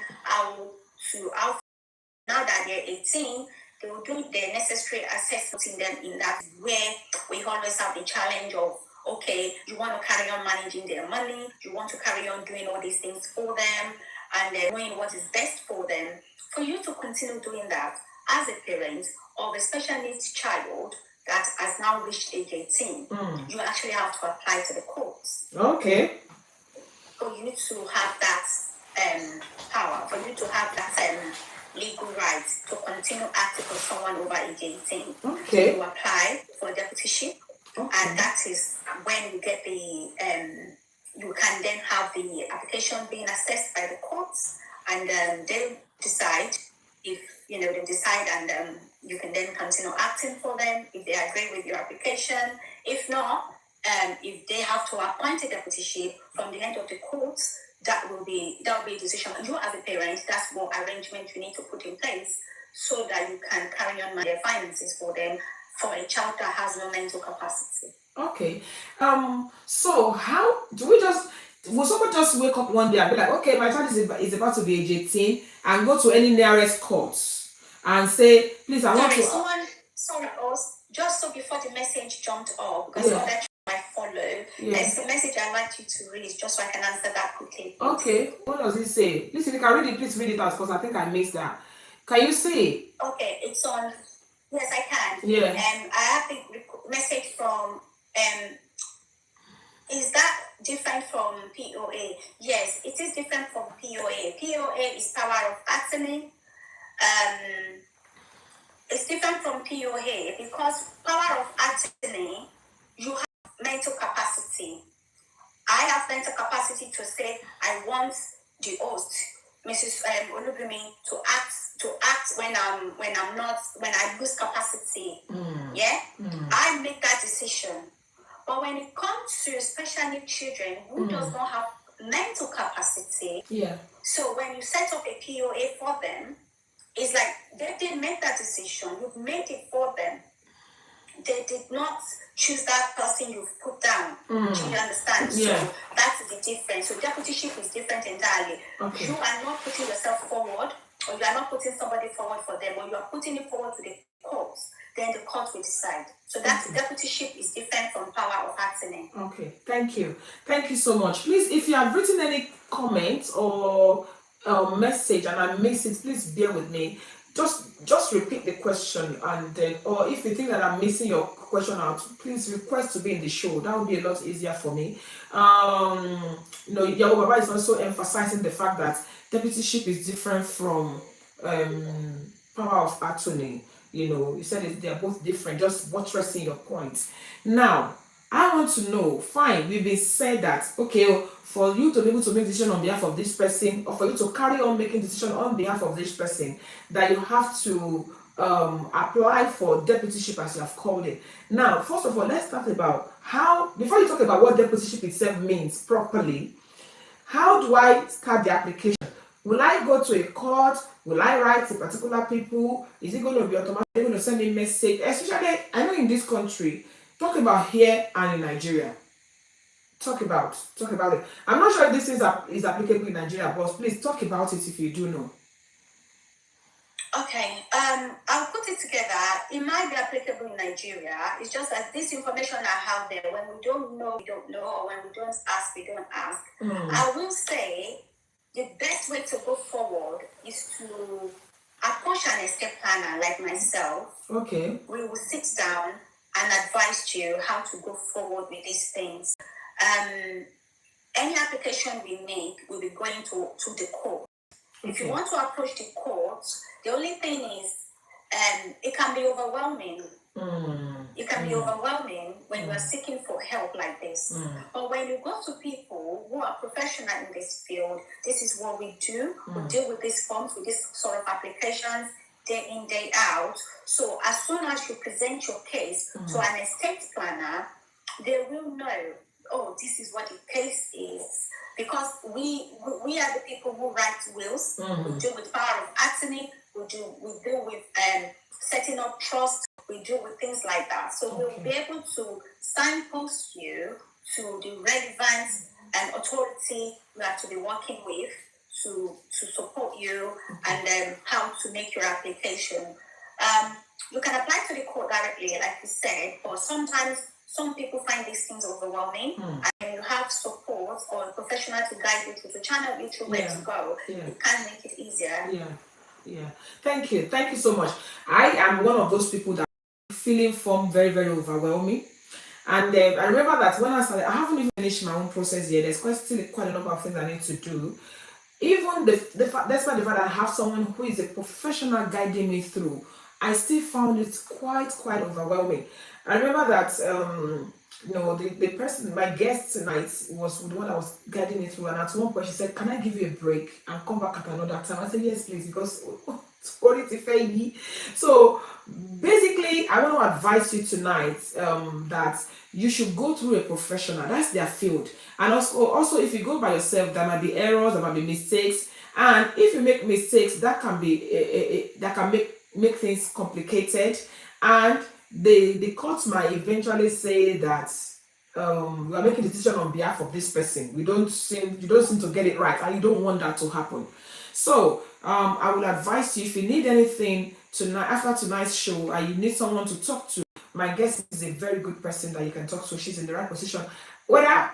now that they're 18, they will do the necessary assessment in them. In that, where we always have the challenge of, okay, you want to carry on managing their money, you want to carry on doing all these things for them, and knowing what is best for them. For you to continue doing that as a parent of a special needs child that has now reached age 18, you actually have to apply to the courts. Okay. For you to have that power, for you to have that legal right to continue acting for someone over age 18. Okay. So you apply for deputyship, and that is when you get the you can then have the application being assessed by the courts, and they'll decide if they decide, and you can then continue acting for them if they agree with your application. If not, if they have to appoint a deputyship from the end of the courts, that will be a decision. You as a parent, that's more arrangement you need to put in place so that you can carry on their finances for them for a child that has no mental capacity. Okay. So how do will someone just wake up one day and be like, okay, my child is about to be age 18, and go to any nearest courts and say, please, I want to... Someone else, just so before the message jumped off, because other I follow, there's a message I'd like you to read just so I can answer that quickly. Please. Okay, what does it say? Please, if you can read it, please read it out, because I think I missed that. Can you see? Okay, it's on... Yes, I can. Yeah. I have the message from... is that different from POA? Yes, it is different from POA. POA is power of attorney. It's different from POA because power of attorney, you have mental capacity. I have mental capacity to say, I want the host, Mrs. Olubimi, to act when I lose capacity. Yeah, I make that decision. But when it comes to special needs children who does not have mental capacity, so when you set up a POA for them, it's like they didn't make that decision. You've made it for them. They did not choose that person you've put down. Do you understand? Yeah. So that's the difference. So deputyship is different entirely. Okay. You are not putting yourself forward, or you are not putting somebody forward for them, or you are putting it forward to the courts. Then the court will decide. So that's deputyship is different from power of attorney. Okay, thank you. Thank you so much. Please, if you have written any comments or message and I miss it, please bear with me. Just repeat the question, and then, or if you think that I'm missing your question out, please request to be in the show. That would be a lot easier for me. Yawo Baba is also emphasizing the fact that deputyship is different from power of attorney. He said they are both different, just buttressing your points. Now, I want to know, fine, we've been said that, okay, for you to be able to make decision on behalf of this person, or for you to carry on making decision on behalf of this person, that you have to apply for deputyship, as you have called it. Now, first of all, let's talk about how, before you talk about what deputyship itself means properly, how do I start the application? Will I go to a court? Will I write to particular people? Is it going to be automatic? Are they going to send a message? Especially, I know in this country, talk about here and in Nigeria. Talk about it. I'm not sure if this is applicable in Nigeria, but please talk about it if you do know. Okay, I'll put it together. It might be applicable in Nigeria. It's just that this information I have there, when we don't know, we don't know, or when we don't ask, we don't ask. I will say the best way to go forward is to approach an escape planner like myself. Okay. We will sit down and advise you how to go forward with these things. Any application we make will be going to the court. Okay. If you want to approach the court, the only thing is it can be overwhelming. It can be overwhelming when you are seeking for help like this. But when you go to people who are professional in this field, this is what we do. We deal with these forms, with this sort of applications, day in, day out. So as soon as you present your case to an estate planner, they will know, oh, this is what the case is. Because we are the people who write wills. We deal with power of attorney. We deal with setting up trust. We deal with things like that. So we'll be able to signpost you to the relevant authority you have to be working with to support you and how to make your application. You can apply to the court directly, like you said, but sometimes some people find these things overwhelming, and you have support or a professional to guide you to channel you through where to go. It can make it easier. Yeah. Thank you so much. I am one of those people that feeling form very, very overwhelming. And I remember that when I started, I haven't even finished my own process yet. There's still quite a number of things I need to do. Even despite the fact that I have someone who is a professional guiding me through, I still found it quite overwhelming. I remember that the person, my guest tonight, was the one that was guiding me through, and at one point she said, "Can I give you a break and come back at another time?" I said, "Yes, please," because so basically, I want to advise you tonight that you should go through a professional. That's their field. And also if you go by yourself, there might be errors, there might be mistakes, and if you make mistakes, that can be that can make things complicated, and the court might eventually say that we are making a decision on behalf of this person. You don't seem to get it right, and you don't want that to happen. So I will advise you, if you need anything tonight, after tonight's show, and you need someone to talk to, my guest is a very good person that you can talk to. She's in the right position. Whether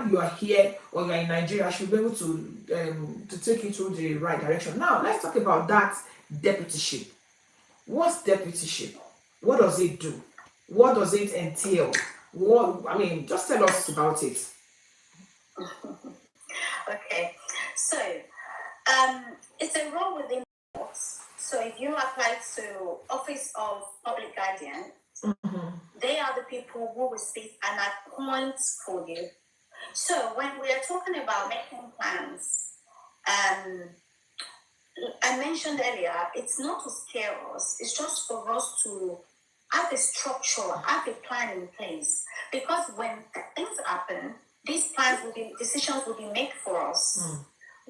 you are here or you are in Nigeria, she'll be able to take you through the right direction. Now, let's talk about that deputyship. What's deputyship? What does it do? What does it entail? Just tell us about it. Okay, so it's a role within courts. So if you apply to Office of Public Guardian, they are the people who will sit and appoint for you. So when we are talking about making plans, I mentioned earlier, it's not to scare us, it's just for us to have a structure, have a plan in place. Because when things happen, these plans will be, decisions will be made for us.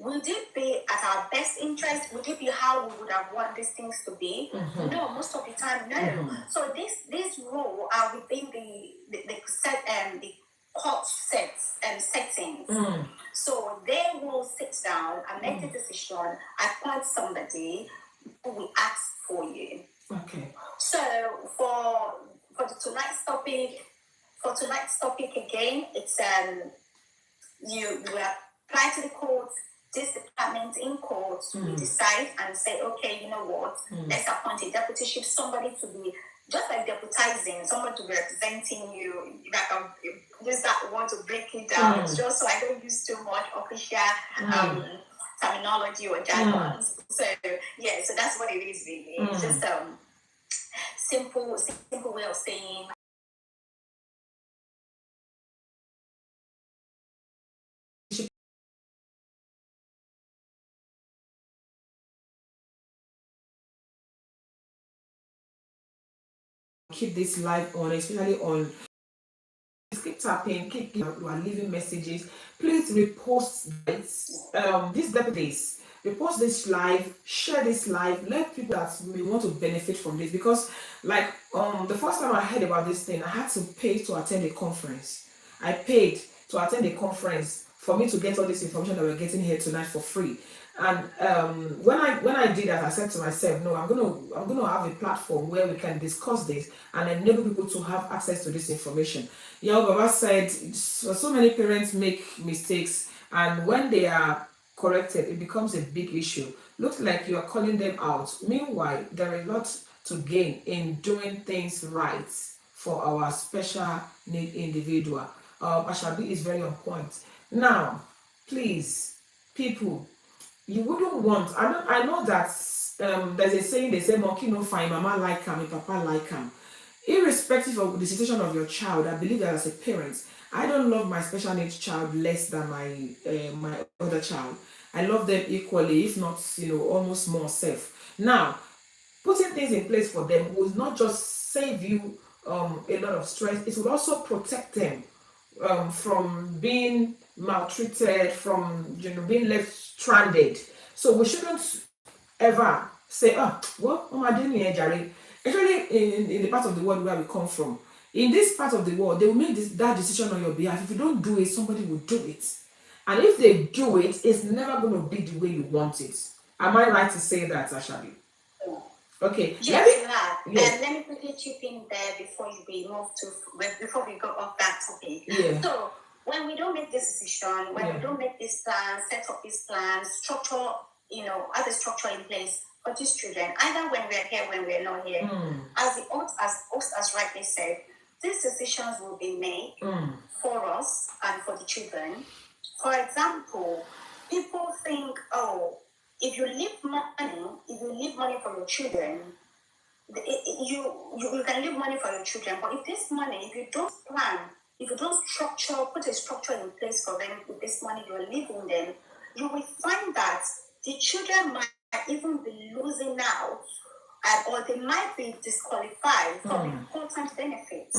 Would it be at our best interest? Would it be how we would have wanted these things to be? No, most of the time, no. So this rule are within the court settings. So they will sit down and make a decision, appoint somebody who will ask for you. Okay. So for tonight's topic again, it's you apply to the court. This department in court will decide and say, okay, you know what, let's appoint a deputyship, somebody to be just like deputizing, someone to be representing you. Like use that word to break it down, just so I don't use too much official terminology or jargons. So yeah, so that's what it is really. It's just simple way of saying. Keep this live on, especially on. Keep tapping, you are leaving messages. Please repost these deputies. Repost this live, share this live, let people that may want to benefit from this, because like the first time I heard about this thing, I had to pay to attend a conference. I paid to attend a conference for me to get all this information that we're getting here tonight for free. And when I did that, I said to myself, no, I'm gonna have a platform where we can discuss this and enable people to have access to this information. Yeah, Baba said so many parents make mistakes, and when they are corrected, it becomes a big issue. Looks like you are calling them out. Meanwhile, there are a lot to gain in doing things right for our special need individual. Ashabi is very on point. Now, please, people, you wouldn't want. I know that there's a saying, they say monkey no fine, mama like him, papa like him. Irrespective of the situation of your child, I believe that as a parent, I don't love my special needs child less than my other child. I love them equally, if not, almost more safe. Now, putting things in place for them will not just save you a lot of stress, it will also protect them from being maltreated, from being left stranded. So we shouldn't ever say, oh, well, especially in the part of the world where we come from. In this part of the world, they will make that decision on your behalf. If you don't do it, somebody will do it. And if they do it, it's never going to be the way you want it. Am I right to say that, Ashabi? Okay. Yes, you have. Yes. Let me quickly chip in there before we go off that topic. Yeah. So when we don't make this decision, when we don't make this plan, set up this plan, structure, have a structure in place for these children, either when we're here, when we're not here, as the host has rightly said, these decisions will be made for us and for the children. For example, people think, oh, if you leave money for your children, you can leave money for your children. But if this money, if you don't plan, if you don't put a structure in place for them with this money you're leaving them, you will find that the children might even be losing out, or they might be disqualified from important benefits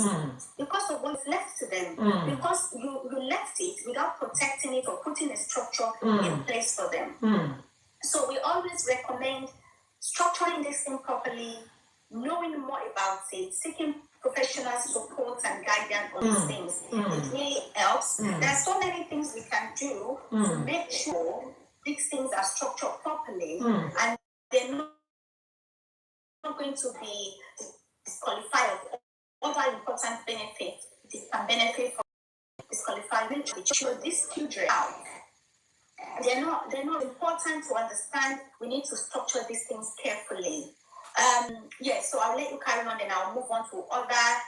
because of what's left to them. Because you left it without protecting it or putting a structure in place for them. So we always recommend structuring this thing properly, knowing more about it, seeking professional support and guidance on these things. It really helps. There are so many things we can do to make sure these things are structured properly and they're not going to be disqualified of other important benefits they can benefit from disqualifying. So these children out. They're not important to understand. We need to structure these things carefully. So I'll let you carry on and I'll move on to other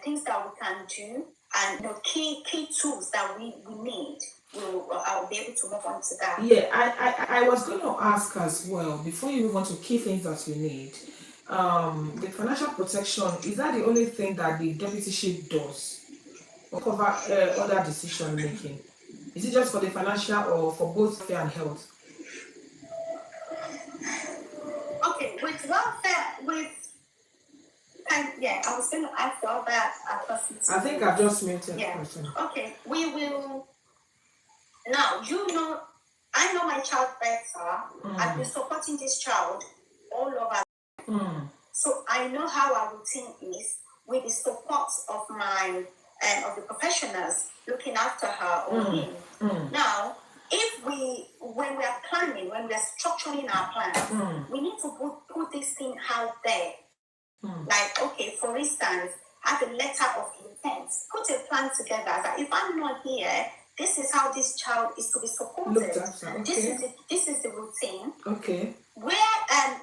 things that we can do and key tools that we need. I'll be able to move on to that. Yeah, I was going to ask as well, before you move on to key things that you need, the financial protection, is that the only thing that the deputyship does? Or cover other decision making? Is it just for the financial or for both welfare and health? Okay, with welfare, yeah, I was going to ask all that person. I think I've just muted. Yeah. Okay, we will. Now, I know my child better. I've been supporting this child all over. So I know how our routine is with the support of my of the professionals looking after her or him. Now, when we are planning, when we are structuring our plans, we need to put this thing out there. Like, okay, for instance, have a letter of intent. Put a plan together that if I'm not here, this is how this child is to be supported. Okay. This is the routine. Okay. Where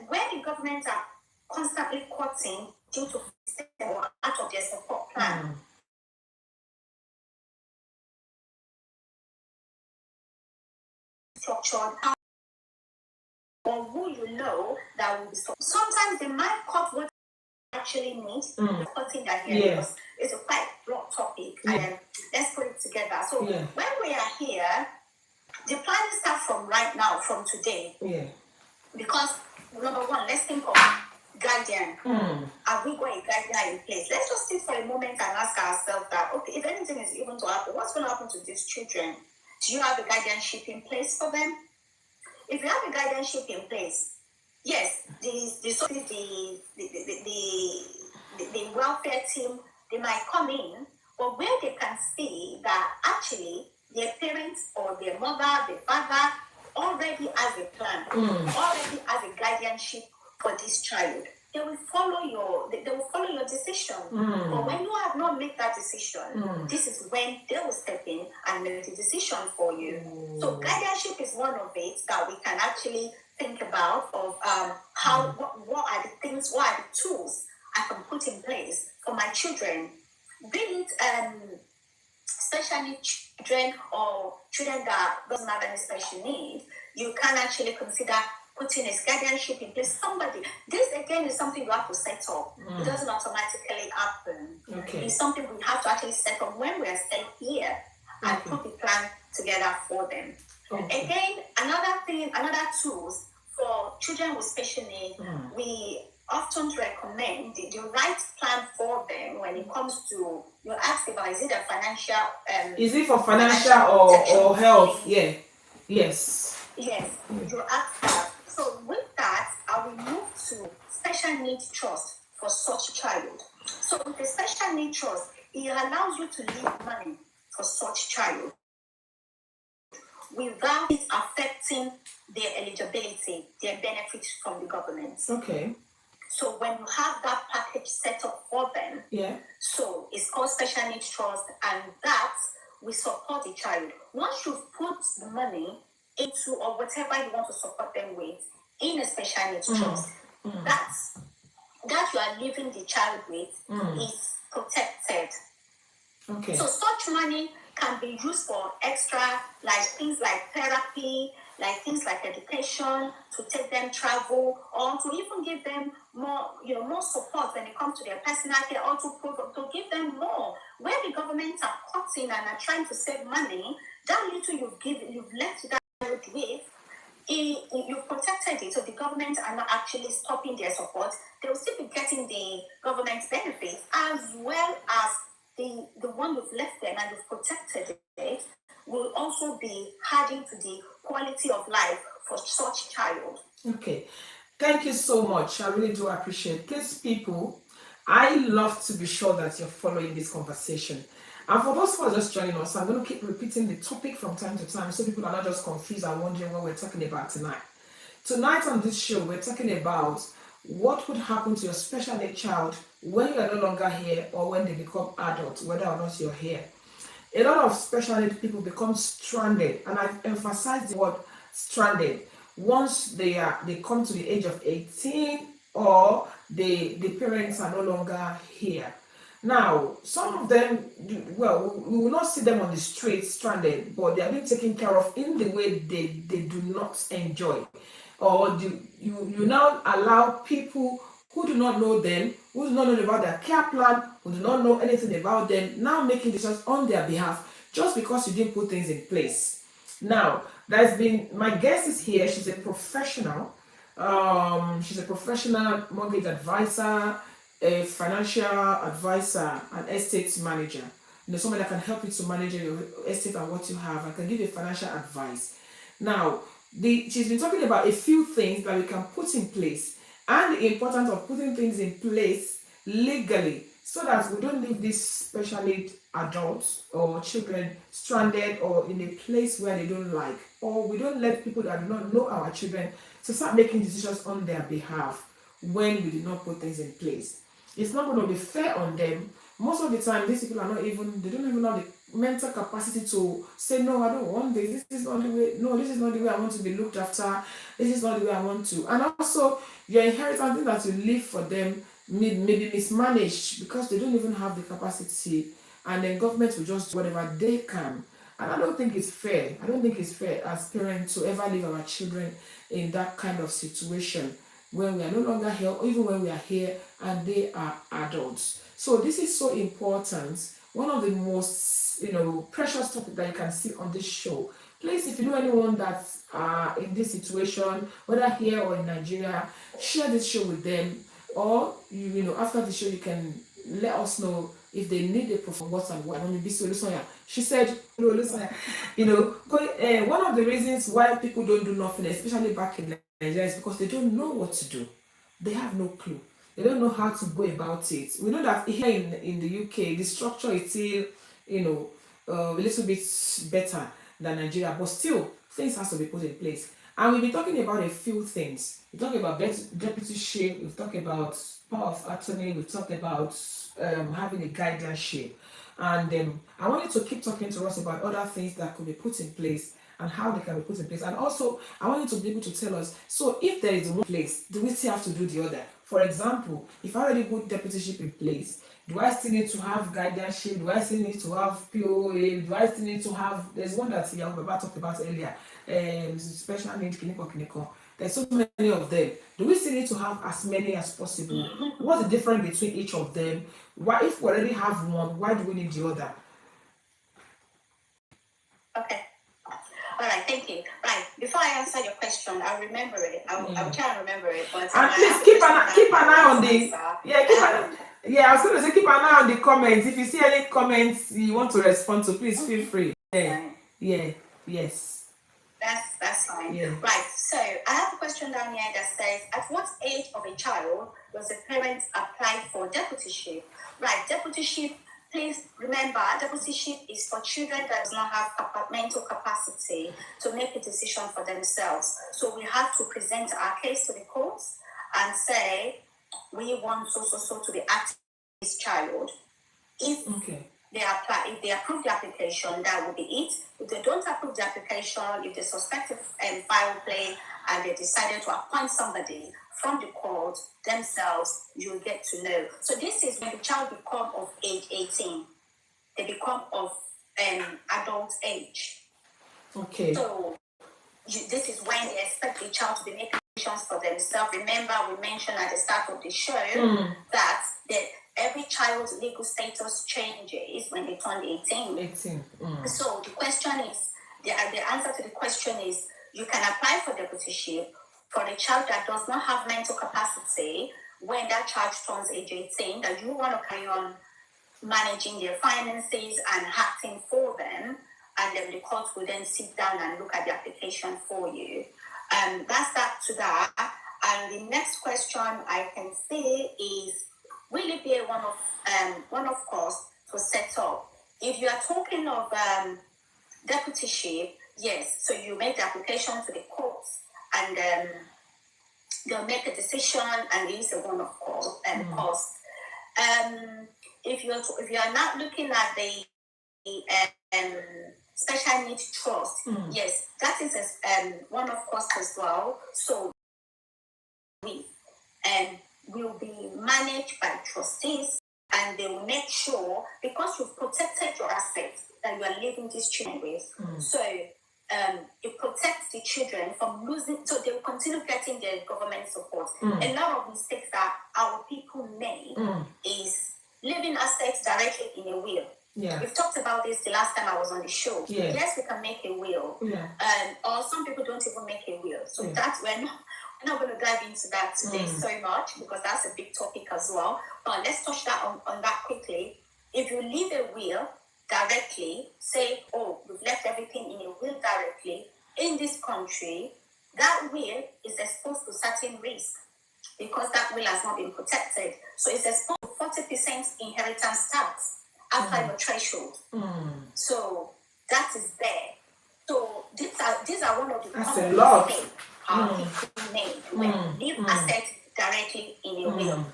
the government are constantly cutting due to or out of their support plan. Structured or who you know that will be supported. Sometimes they might cut what actually need cutting that here because it's a quite broad topic and let's put it together. So when we are here, the planning starts from right now, from today. Because number one, let's think of guardian. Have we got a guardian in place? Let's just sit for a moment and ask ourselves that, okay, if anything is even to happen, what's going to happen to these children? Do you have a guardianship in place for them? If you have a guardianship in place, yes, the welfare team, they might come in, but where they can see that actually their parents or their mother, their father already has a plan, already has a guardianship for this child. They will follow your decision. But when you have not made that decision, this is when they will step in and make the decision for you. So guardianship is one of it that we can actually think about of what are the things, what are the tools I can put in place for my children, be it special needs children or children that doesn't have any special need. You can actually consider putting a guardianship in place. This again is something you have to set up. It doesn't automatically happen. Okay. It's something we have to actually set up when we are staying here and put the plan together for them. Okay. Again, another tools for children with special needs, we often recommend the right plan for them when it comes to, you asked about, is it a financial is it for financial or health? Yeah. Yes. Yes, you asked that. So with that, I will move to special needs trust for such child. So with the special needs trust, it allows you to leave money for such child without it affecting their eligibility, their benefits from the government. Okay. So when you have that package set up for them, so it's called special needs trust, and that will support the child. Once you've put the money into or whatever you want to support them with in a special needs trust, that you are leaving the child with is protected. Okay. So such money can be used for extra, like things like therapy, like things like education, to take them travel, or to even give them more support when it comes to their personal care, or to give them more. Where the governments are cutting and are trying to save money, that little you've left that with, you've protected it, so the government are not actually stopping their support. They will still be getting the government's benefits, as well as the one you've left them and you've protected it will also be adding to the quality of life for such child. Okay, thank you so much. I really do appreciate this, people. I love to be sure that you're following this conversation. And for those who are just joining us, I'm going to keep repeating the topic from time to time so people are not just confused and wondering what we're talking about tonight. Tonight on this show, we're talking about what would happen to your special needs child when you are no longer here or when they become adults, whether or not you're here. A lot of special needs people become stranded, and I've emphasized the word stranded. Once they come to the age of 18 or the parents are no longer here. Now, some of them, well, we will not see them on the streets stranded, but they are being taken care of in the way they do not enjoy. Or you now allow people who do not know them, who do not know about their care plan, who do not know anything about them, now making decisions on their behalf just because you didn't put things in place. Now, there's been, my guest is here, she's a professional. She's a professional mortgage advisor, a financial advisor, an estate manager. Someone that can help you to manage your estate and what you have and can give you financial advice. Now, she's been talking about a few things that we can put in place and the importance of putting things in place legally so that we don't leave these special need adults or children stranded or in a place where they don't like, or we don't let people that do not know our children to start making decisions on their behalf when we did not put things in place. It's not going to be fair on them. Most of the time, these people are not even, they don't even have the mental capacity to say, no, I don't want this. This is not the way, no, this is not the way I want to be looked after. This is not the way I want to. And also, your inheritance that you leave for them may be mismanaged because they don't even have the capacity. And then government will just do whatever they can. And I don't think it's fair. I don't think it's fair as parents to ever leave our children in that kind of situation when we are no longer here, or even when we are here and they are adults. So this is so important. One of the most, precious topic that you can see on this show. Please, if you know anyone that's in this situation, whether here or in Nigeria, share this show with them. Or after the show, you can let us know if they need a profile what and what. She said, one of the reasons why people don't do nothing, especially back in Nigeria, is because they don't know what to do. They have no clue. They don't know how to go about it. We know that here in the UK, the structure is still, a little bit better than Nigeria, but still, things has to be put in place. And we'll be talking about a few things. We talk about deputyship, we've talked about power of attorney, we've talked about having a guardianship. And I want you to keep talking to us about other things that could be put in place and how they can be put in place. And also, I want you to be able to tell us, so if there is one place, do we still have to do the other? For example, if I already put deputyship in place, do I still need to have guardianship? Do I still need to have POA? Do I still need to have, there's one that Yahweh talked about earlier, special needs, clinical. There's so many of them. Do we still need to have as many as possible? What's the difference between each of them? Why, if we already have one, why do we need the other? Okay. All right, thank you. Right, before I answer your question, I'll remember it. I'll try and remember it. But and please keep an eye on the I was going to say keep an eye on the comments. If you see any comments you want to respond to, please feel free. Yes. That's fine. Yeah. Right. So I have a question down here that says, at what age of a child does a parent apply for deputyship? Right, deputyship. Please remember, deputyship is for children that do not have mental capacity to make a decision for themselves. So we have to present our case to the courts and say, we want so to be acting this child. If they approve the application, that will be it. If they don't approve the application, if they suspect foul play and they decided to appoint somebody from the court themselves, you'll get to know. So this is when the child becomes of age 18. They become of adult age. Okay. So this is when they expect the child to be making decisions for themselves. Remember, we mentioned at the start of the show that every child's legal status changes when they turn 18. So the question is, the answer to the question is, you can apply for deputyship for a child that does not have mental capacity when that child turns age 18, that you want to carry on managing their finances and acting for them, and then the court will then sit down and look at the application for you. That's that. And the next question I can say is, will it be one of cost to set up? If you are talking of deputyship, yes. So you make the application to the courts, and they'll make a decision, and it is a one-off cost. If you are not looking at the special needs trust, yes, that is a one-off cost as well. So we will be managed by trustees, and they will make sure, because you've protected your assets that you are leaving these children with. So it protects the children from losing, so they will continue getting their government support. A lot of mistakes that our people make is leaving assets directly in a will. We've talked about this the last time I was on the show. Yeah. Yes, we can make a will. Yeah. Or some people don't even make a will. So that's when we're not going to dive into that today so much, because that's a big topic as well. But let's touch that on that quickly. If you leave a will directly, say, oh, you've left everything in a will directly, in this country, that will is exposed to certain risk because that will has not been protected. So it's exposed to 40% inheritance tax after your threshold. So that is there. So these are one of the common mistakes people make when leave assets directly in a will.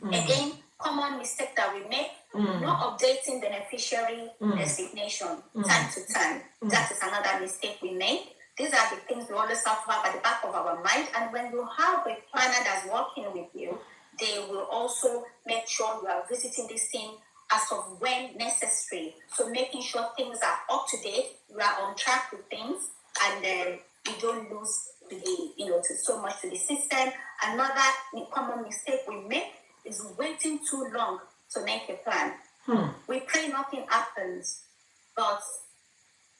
Again, common mistake that we make, not updating beneficiary designation time to time. That is another mistake we make. These are the things we always have to have at the back of our mind. And when you have a planner that's working with you, they will also make sure you are visiting this thing as of when necessary. So making sure things are up to date, you are on track with things, and you don't lose so much to the system. Another common mistake we make is waiting too long to make a plan. We pray nothing happens, but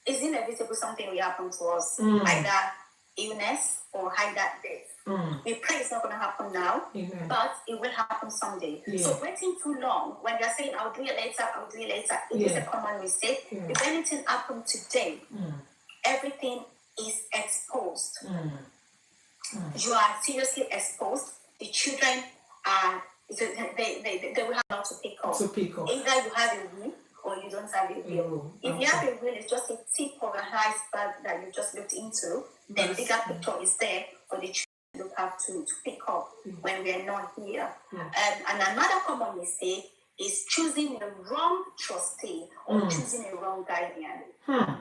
it's inevitable something will happen to us, either illness or either death. We pray it's not going to happen now, but it will happen someday. So waiting too long, when you're saying, I'll do it later, it is a common mistake. If anything happened today, everything is exposed. You are seriously exposed. The children are, they will have a lot to pick up. Either you have a will or you don't have a will. If you have a will, it's just a tip of an iceberg that you just looked into. Then bigger picture is there for the children to have to pick up when we are not here. And another common mistake is choosing the wrong trustee or choosing a wrong guardian.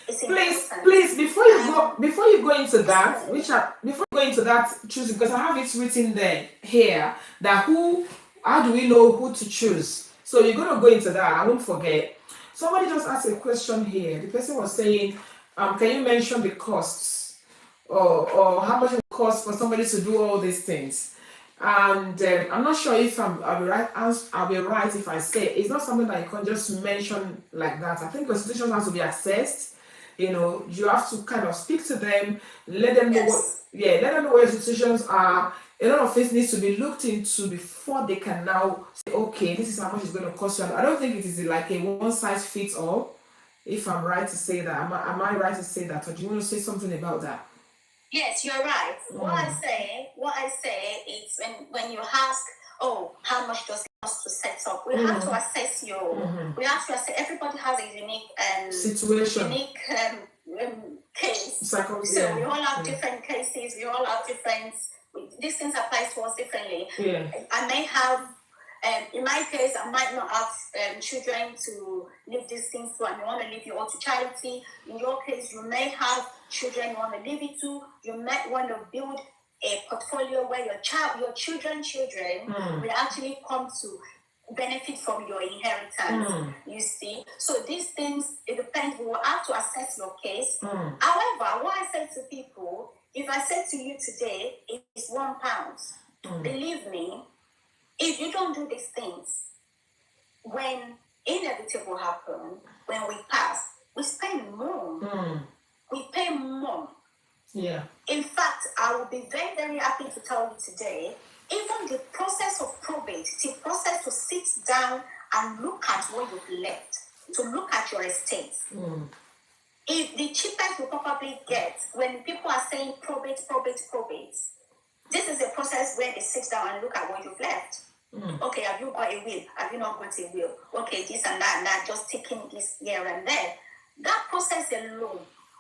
Please, before you go into that, choosing, because I have it written there here that how do we know who to choose? So you're gonna go into that. I won't forget. Somebody just asked a question here. The person was saying, can you mention the costs or how much it will cost for somebody to do all these things? And I'm not sure if I'll be right if I say it's not something that you can just mention like that. I think constitution has to be assessed. You have to kind of speak to them, let them know let them know what institutions are. A lot of things needs to be looked into before they can now say, okay, this is how much it's going to cost you. I don't think it is like a one size fits all. If I'm right to say that, am I right to say that, or do you want to say something about that? Yes, you're right. What I say is when you ask, oh, how much does it cost to set up? We have to assess we have to assess. Everybody has a unique situation, unique case. So we all have different cases. We all have different. These things apply to us differently. I may have. In my case, I might not have children to leave these things to, and you want to leave it all to charity. In your case, you may have children you want to leave it to. You might want to build a portfolio where your children will actually come to benefit from your inheritance. You see, so these things, it depends. We will have to assess your case. However, what I say to people, if I say to you today, it's £1, believe me. If you don't do these things, when inevitable happen, when we pass, we spend more. We pay more. In fact, I will be very, very happy to tell you today, even the process of probate, the process to sit down and look at what you've left, to look at your estate. If the cheapest you probably get, when people are saying probate, this is a process where they sit down and look at what you've left. Okay, have you got a will? Have you not got a will? Okay, this and that, just taking this here and there. That process alone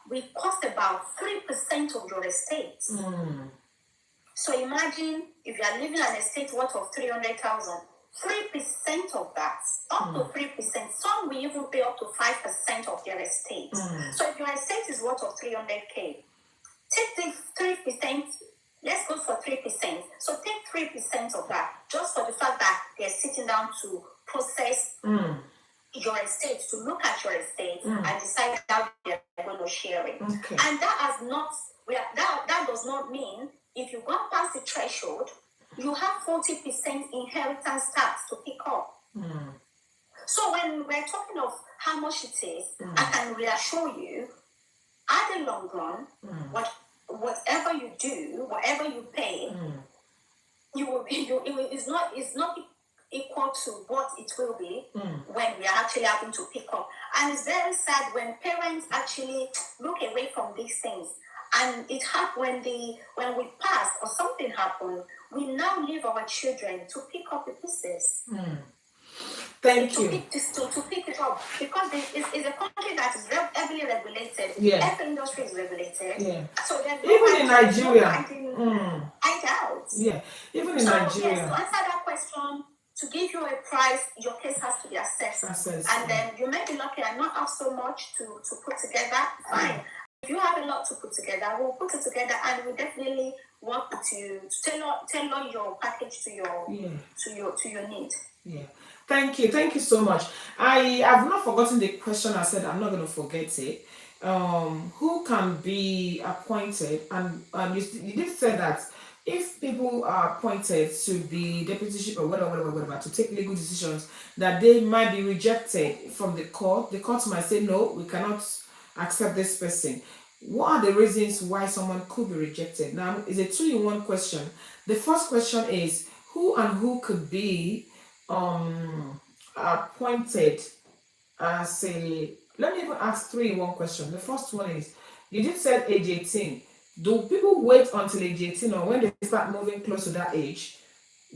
will cost about 3% of your estate. So imagine if you are living an estate worth of 300,000, 3% of that, up to 3%, some will even pay up to 5% of their estate. So if your estate is worth of 300K, take the 3%. Let's go for 3%. So take 3% of that, just for the fact that they're sitting down to process your estate, to look at your estate and decide how they're going to share it. And that does not mean if you go past the threshold, you have 40% inheritance tax to pick up. So when we're talking of how much it is, I can reassure you, at the long run, whatever you do, whatever you pay, it's not equal to what it will be when we are actually having to pick up. And it's very sad when parents actually look away from these things. And it happened when we pass or something happened, we now leave our children to pick up the pieces. Thank you. To pick it up, because it's a country that is very heavily regulated. Yeah. Every industry is regulated. Yeah. So even in Nigeria. I doubt. Yeah. Even in so, Nigeria. Yes, to answer that question, to give you a price, your case has to be assessed. And then you may be lucky and not have so much to put together. Fine. If you have a lot to put together, we'll put it together and we'll definitely work with you to tailor your package to your need. Yeah. Thank you so much. I have not forgotten the question. I said I'm not going to forget it. Who can be appointed? And you did say that if people are appointed to the deputyship or whatever, to take legal decisions, that they might be rejected from the court. The court might say, no, we cannot accept this person. What are the reasons why someone could be rejected? Now, it's a 2-in-1 question. The first question is, who could be appointed as a... Let me even ask 3-in-1 question. The first one is, you did say age 18. Do people wait until age 18 or when they start moving close to that age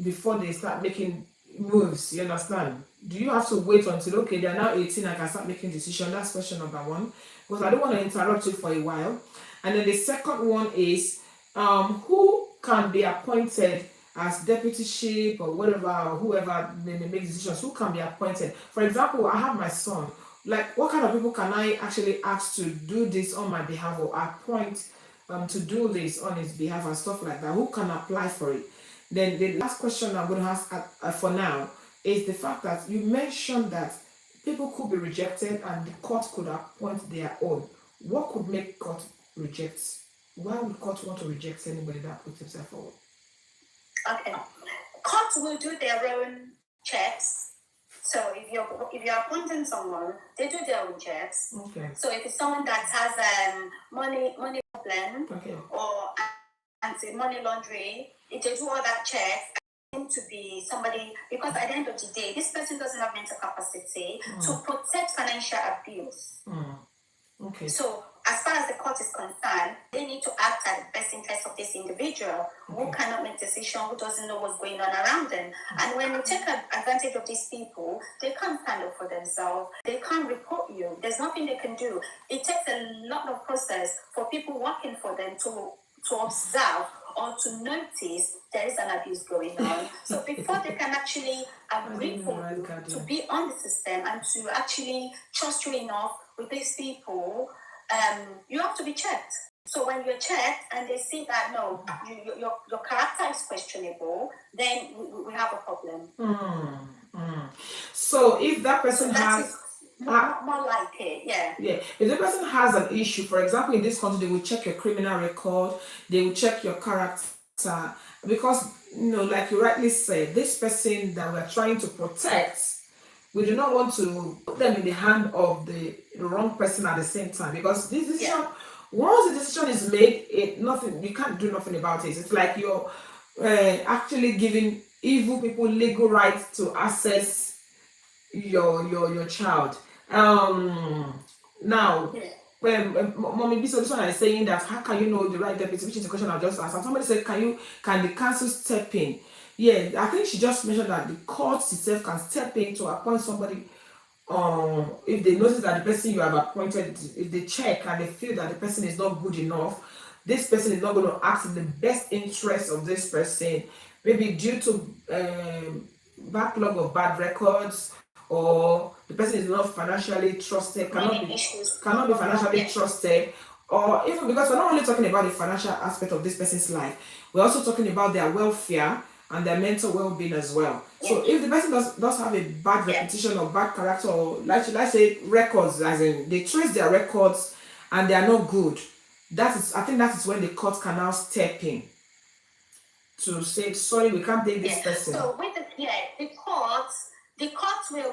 before they start making moves? You understand? Do you have to wait until, okay, they're now 18, I can start making decisions? That's question number 1. Because I don't want to interrupt you for a while. And then the second one is, who can be appointed as deputyship or whatever, or whoever may make decisions, who can be appointed? For example, I have my son. Like, what kind of people can I actually ask to do this on my behalf or appoint to do this on his behalf and stuff like that? Who can apply for it? Then the last question I'm going to ask for now is the fact that you mentioned that people could be rejected and the court could appoint their own. What could make court reject? Why would court want to reject anybody that puts himself forward? Okay. Courts will do their own checks. So if you're appointing someone, they do their own checks. Okay. So if it's someone that has money problem, okay, or anti-money laundering, if they do all that checks, I think to be somebody, because at the end of the day, this person doesn't have mental capacity to protect financial abuse. Okay. So as far as the court is concerned, they need to act at the best interest of this individual who cannot make decisions, who doesn't know what's going on around them. And when you take advantage of these people, they can't stand up for themselves. They can't report you. There's nothing they can do. It takes a lot of process for people working for them to observe or to notice there is an abuse going on. So before they can actually agree for you to be on the system and to actually trust you enough with these people, you have to be checked. So when you're checked and they see that no, your character is questionable, then we have a problem. So if that person has more like it, yeah. If the person has an issue, for example, in this country, they will check your criminal record, they will check your character, because like you rightly said, this person that we're trying to protect, we do not want to put them in the hand of the wrong person at the same time, because this decision, once the decision is made, you can't do nothing about it. It's like you're actually giving evil people legal rights to access your child. Now, Mommy so this one is saying that how can you know the right deputy, which is the question I just asked. And somebody said, can the council step in? Yeah, I think she just mentioned that the court itself can step in to appoint somebody. If they notice that the person you have appointed, if they check and they feel that the person is not good enough, this person is not going to act in the best interest of this person, maybe due to backlog of bad records, or the person is not financially trusted, cannot be financially trusted, or even because we're not only talking about the financial aspect of this person's life, we're also talking about their welfare and their mental well-being as well. So if the person does have a bad reputation or bad character, or let's say records, as in they trace their records and they are not good, I think that is when the court can now step in to say, sorry, we can't take this person. So with the courts, The court will,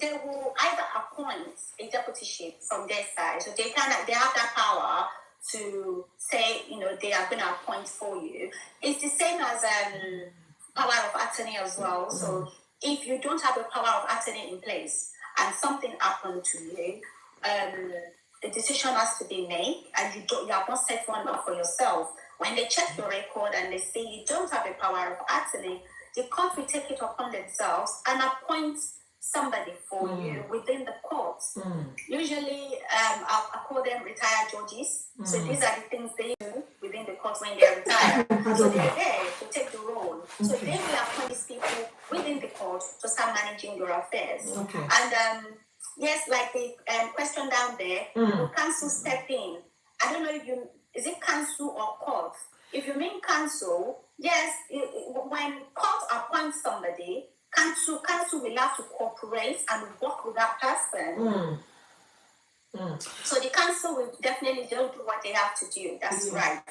they will either appoint a deputyship from their side, so they have that power to say, they are going to appoint for you. It's the same as power of attorney as well. So if you don't have a power of attorney in place and something happened to you, a decision has to be made, and you have not set one up for yourself. When they check your record and they say you don't have a power of attorney, the court will take it upon themselves and appoint somebody for you within the court. Usually, I call them retired judges. So these are the things they do within the court when they're retired. So they're there to take the role. Okay. So they will appoint these people within the court to start managing your affairs. Okay. And yes, like the question down there, will counsel step in? I don't know if is it counsel or court? If you mean counsel, yes, when court appoints somebody, counsel will have to cooperate and work with that person. So the counsel will definitely do what they have to do. That's right.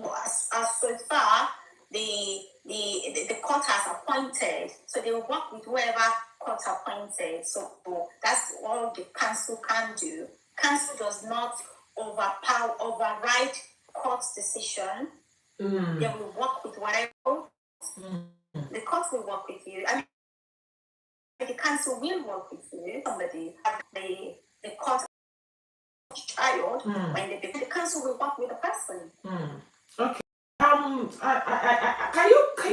As so far, the court has appointed, so they will work with whoever court appointed. So that's all the counsel can do. Counsel does not override court's decision. They will work with whatever. The court will work with you. I mean, the council will work with you. Somebody, the court child, when the council will work with the person. Okay. Can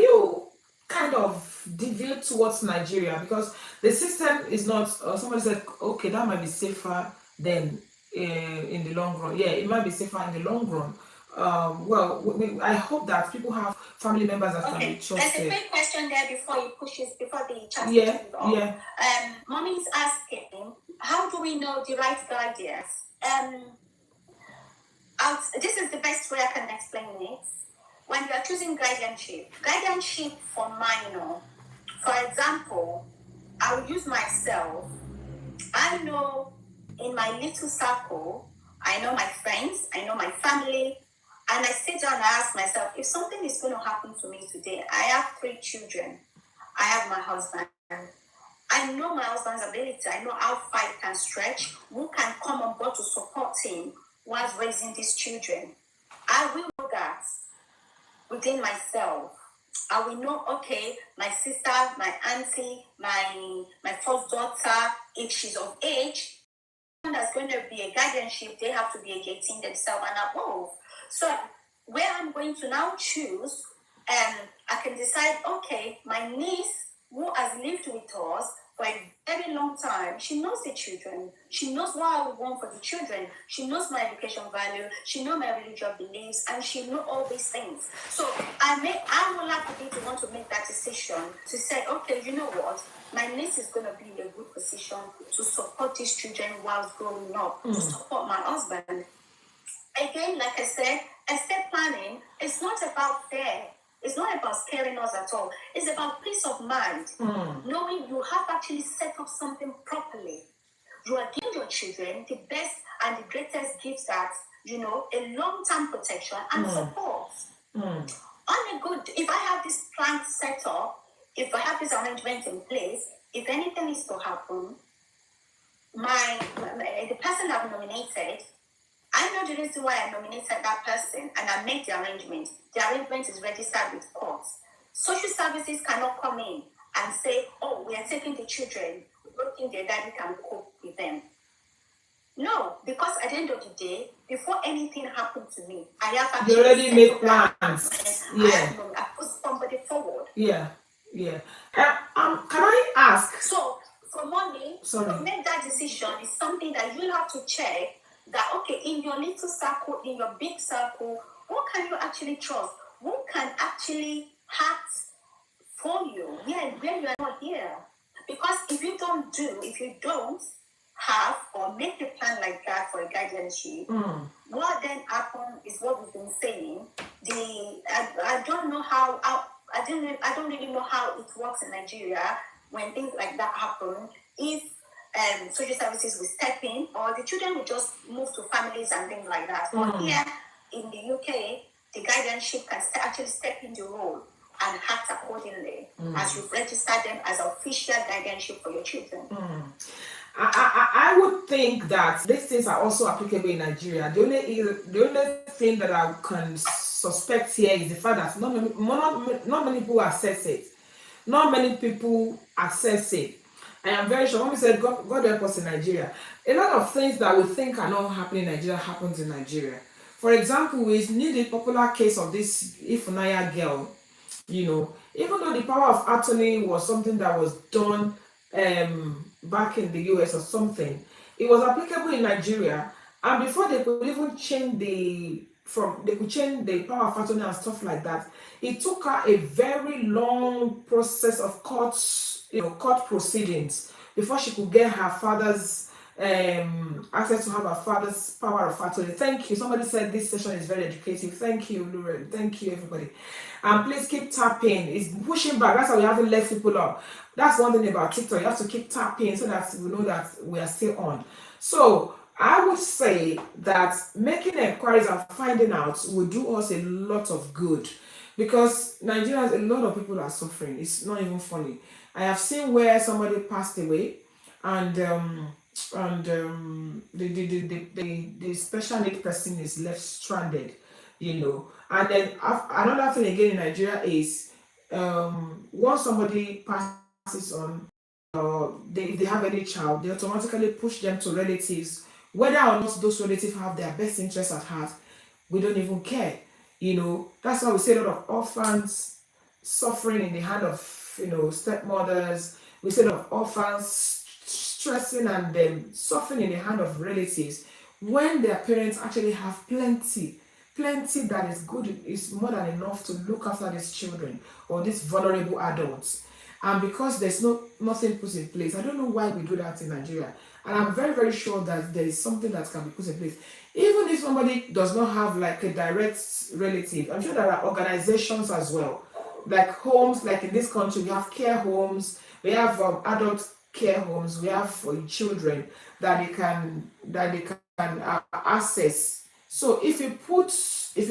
you kind of deviate towards Nigeria, because the system is not. Somebody said, okay, that might be safer than in the long run. Yeah, it might be safer in the long run. I hope that people have family members that can be trusted. There's a quick question there before the chat. Yeah. Mommy is asking, how do we know the right guardians? This is the best way I can explain it. When you are choosing guardianship for minor, for example, I will use myself. I know in my little circle, I know my friends, I know my family, and I sit down and ask myself, if something is going to happen to me today, I have 3 children, I have my husband, I know my husband's ability, I know how far he can stretch, who can come on board to support him whilst raising these children. I will know that within myself. I will know, okay, my sister, my auntie, my first daughter, if she's of age, that's going to be a guardianship, they have to be age 18 themselves and above. So where I'm going to now choose, I can decide, okay, my niece who has lived with us for a very long time, she knows the children, she knows what I want for the children, she knows my education value, she knows my religious beliefs, and she knows all these things. So I will have to be the one to make that decision to say, okay, you know what, my niece is going to be in a good position to support these children whilst growing up, to support my husband. Again, like I said, estate planning is not about fear. It's not about scaring us at all. It's about peace of mind. Knowing you have actually set up something properly. You are giving your children the best and the greatest gifts that, a long-term protection and support. If I have this plan set up, if I have this arrangement in place, if anything is to happen, the person I've nominated, I know the reason why I nominated that person and I made the arrangement. The arrangement is registered with courts. Social services cannot come in and say, oh, we are taking the children. We don't think their daddy can cope with them. No, because at the end of the day, before anything happened to me, I have actually already made plans. Yeah. I put somebody forward. Yeah. Can I ask? So, for money, to make that decision is something that you'll have to check. That, okay, in your little circle, in your big circle, what can you actually trust? Who can actually act for you? Yeah, when you are not here. Because if you don't have or make a plan like that for a guardianship, what then happens is what we've been saying. I don't know how, I don't really know how it works in Nigeria when things like that happen. If social services will step in, or the children will just move to families and things like that. But here in the UK, the guardianship can actually step in the role and act accordingly as you've registered them as official guardianship for your children. I would think that these things are also applicable in Nigeria. The only thing that I can suspect here is the fact that not many people access it. Not many people access it. I am very sure. When we said God help us in Nigeria, a lot of things that we think are not happening in Nigeria happens in Nigeria. For example, we need a popular case of this Ifunanya girl. Even though the power of attorney was something that was done back in the US or something, it was applicable in Nigeria. And before they could even change the power of attorney and stuff like that, it took her a very long process of court proceedings before she could get her father's access to have her father's power of attorney. Thank you. Somebody said this session is very educative. Thank you, Lauren. Thank you, everybody. And please keep tapping. It's pushing back. That's how we haven't let people up. That's one thing about TikTok. You have to keep tapping so that we know that we are still on. So I would say that making inquiries and finding out will do us a lot of good, because Nigerians, a lot of people are suffering. It's not even funny. I have seen where somebody passed away, and the special need person is left stranded, And then another thing again in Nigeria is once somebody passes on, they have any child, they automatically push them to relatives, whether or not those relatives have their best interests at heart. We don't even care. That's why we see a lot of orphans suffering in the hand of stepmothers. We see a lot of orphans stressing and suffering in the hand of relatives when their parents actually have plenty that is good, is more than enough to look after these children or these vulnerable adults. And because there's nothing put in place, I don't know why we do that in Nigeria. And I'm very, very sure that there is something that can be put in place. Even if somebody does not have like a direct relative, I'm sure there are organizations as well, like homes. Like in this country, we have care homes, we have adult care homes, we have children that they can access. So if you put things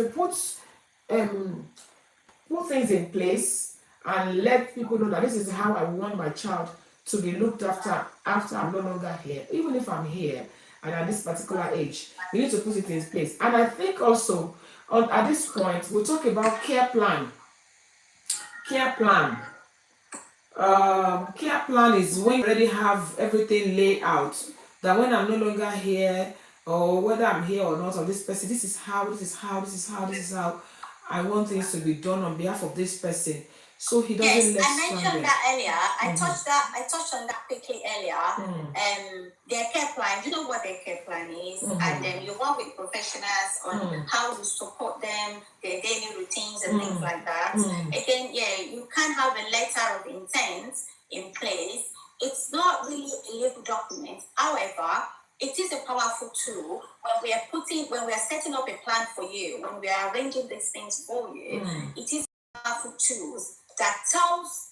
in place and let people know that this is how I want my child to be looked after I'm no longer here, even if I'm here and at this particular age, we need to put it in place. And I think also at this point we'll talk about care plan. Care plan is when you already have everything laid out, that when I'm no longer here, or whether I'm here or not, of this person, this is how I want things to be done on behalf of this person. So he doesn't let I mentioned that earlier. I touched on that quickly earlier. Their care plan, you know what their care plan is, and then you work with professionals on how to support them, their daily routines and things like that. Again, you can't have a letter of intent in place. It's not really a legal document. However, it is a powerful tool when we are setting up a plan for you, when we are arranging these things for you. It is powerful tools that tells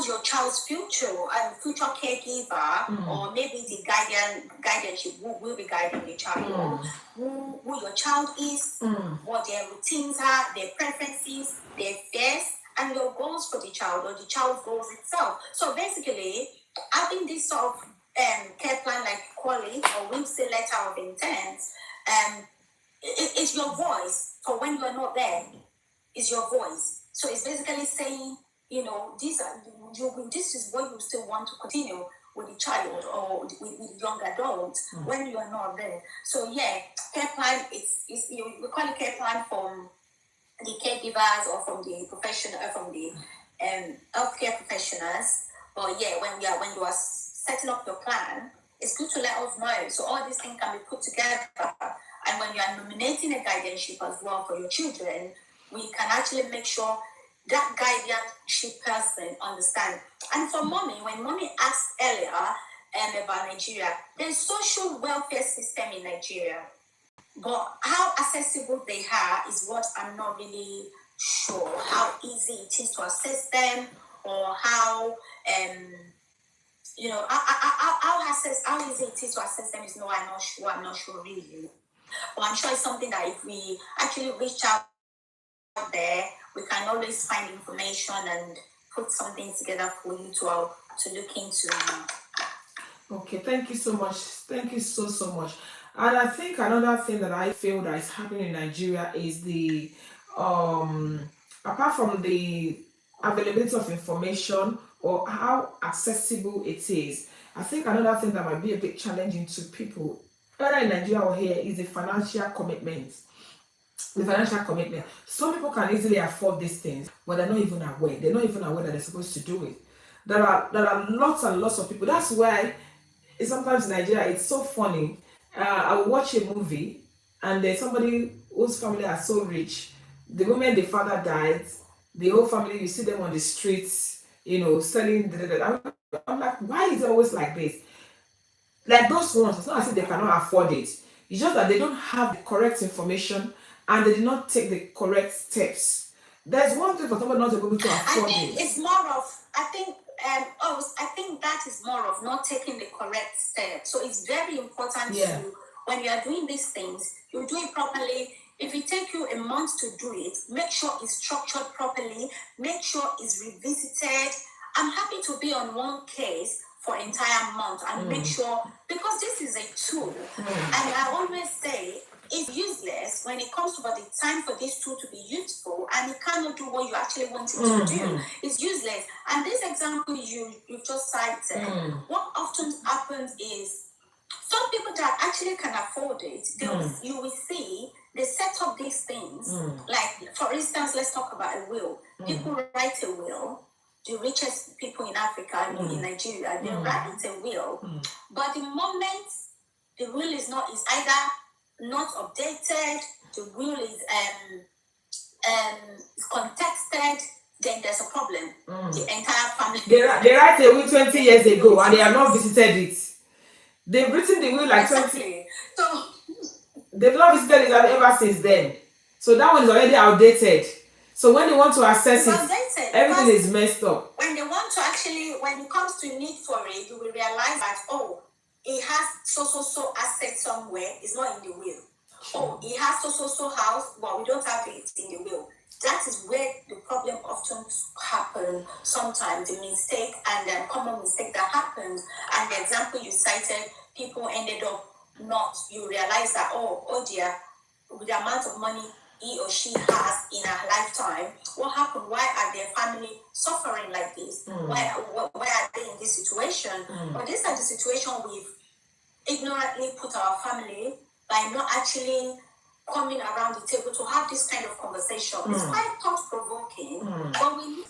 your child's future caregiver, or maybe the guardianship who will be guiding the child, who your child is, what their routines are, their preferences, their fears, and your goals for the child, or the child's goals itself. So basically, having this sort of care plan, like call it, or we'll say letter of intent, it's your voice for when you're not there. Is your voice. So it's basically saying, this is what you still want to continue with the child or with the young adult when you are not there. So care plan we call it care plan from the caregivers or from the professional, from the healthcare professionals. But when you are setting up your plan, it's good to let us know. So all these things can be put together. And when you are nominating a guardianship as well for your children, we can actually make sure that guardianship person understands. And for mommy, when mommy asked earlier about Nigeria, there's social welfare system in Nigeria. But how accessible they are is what I'm not really sure. How easy it is to access them, or how how easy it is to access them is I'm not sure really. But I'm sure it's something that if we actually reach out there, we can always find information and put something together for you to look into. Okay, thank you so much. Thank you so much. And I think another thing that I feel that is happening in Nigeria is the apart from the availability of information or how accessible it is, I think another thing that might be a bit challenging to people, whether in Nigeria or here, is the financial commitment. The financial commitment. Some people can easily afford these things, but they're not even aware. They're not even aware that they're supposed to do it. There are lots and lots of people. That's why sometimes in Nigeria it's so funny. I will watch a movie and there's somebody whose family are so rich. The moment the father died, the whole family, you see them on the streets, selling. I'm like, why is it always like this? Like those ones, it's not as if they cannot afford it. It's just that they don't have the correct information and they did not take the correct steps. There's one thing for somebody not to be able to afford I think it. it's more of, I think that is more of not taking the correct step. So it's very important to, when you are doing these things, you do it properly. If it takes you a month to do it, make sure it's structured properly, make sure it's revisited. I'm happy to be on one case for entire month and make sure, because this is a tool. And I always say, it's useless when it comes to the time for this tool to be useful and it cannot do what you actually want it to do. It's useless. And this example you've just cited, what often happens is some people that actually can afford it, you will see they set up these things. Like, for instance, let's talk about a will. People write a will. The richest people in Africa, in Nigeria, they write a will. But the moment the will is either not updated, the will is contested, then there's a problem. The entire family. They write a will 20 years ago and they have not visited it. They've written the will like 20. So they've not visited it ever since then. So that one is already outdated. So when they want to access it, everything is messed up. When they want to when it comes to need for it, you will realize that, it has so asset somewhere, it's not in the will. It has so house, but we don't have it in the will. That is where the problem often happens. Sometimes the mistake and the common mistake that happens. And the example you cited, people ended up you realize that, oh dear, with the amount of money he or she has in her lifetime, what happened? Why are their family suffering like this? Why are they in this situation? But these are the situations we've ignorantly put our family by not actually coming around the table to have this kind of conversation. It's quite thought-provoking, but we need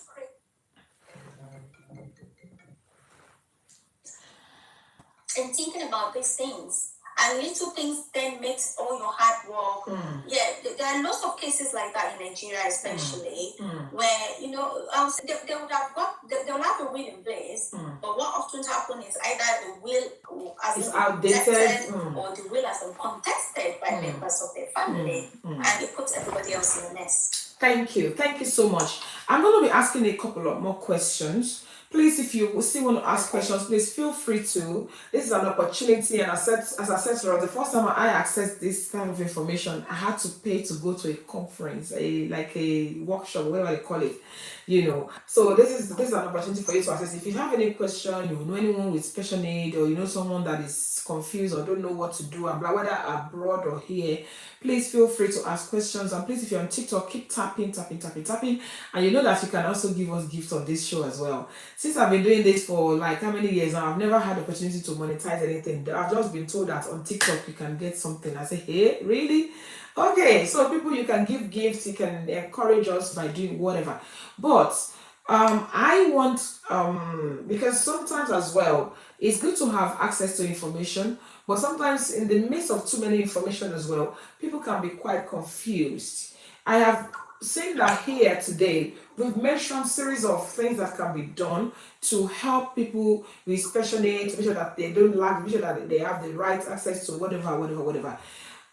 and thinking about these things. And little things then makes all your hard work. There are lots of cases like that in Nigeria, especially, where they would have a will in place, but what often happens is either the will has been outdated or the will has been contested by members of their family, and it puts everybody else in a mess. Thank you so much. I'm going to be asking a couple of more questions. Please, if you still want to ask questions, please feel free to. This is an opportunity, and as I said, the first time I accessed this kind of information, I had to pay to go to a conference, like a workshop, whatever they call it, So this is an opportunity for you to access. If you have any question, you know anyone with special need, or you know someone that is confused or don't know what to do, and whether abroad or here, please feel free to ask questions. And please, if you're on TikTok, keep tapping, and you know that you can also give us gifts on this show as well. Since I've been doing this for like how many years now, I've never had the opportunity to monetize anything. I've just been told that on TikTok you can get something. I say, hey, really? Okay, so people, you can give gifts, you can encourage us by doing whatever. But I want, because sometimes as well, it's good to have access to information, but sometimes in the midst of too many information as well, people can be quite confused. I have seen that here today, we've mentioned series of things that can be done to help people with special needs, to make sure that they don't lack, to make sure that they have the right access to whatever.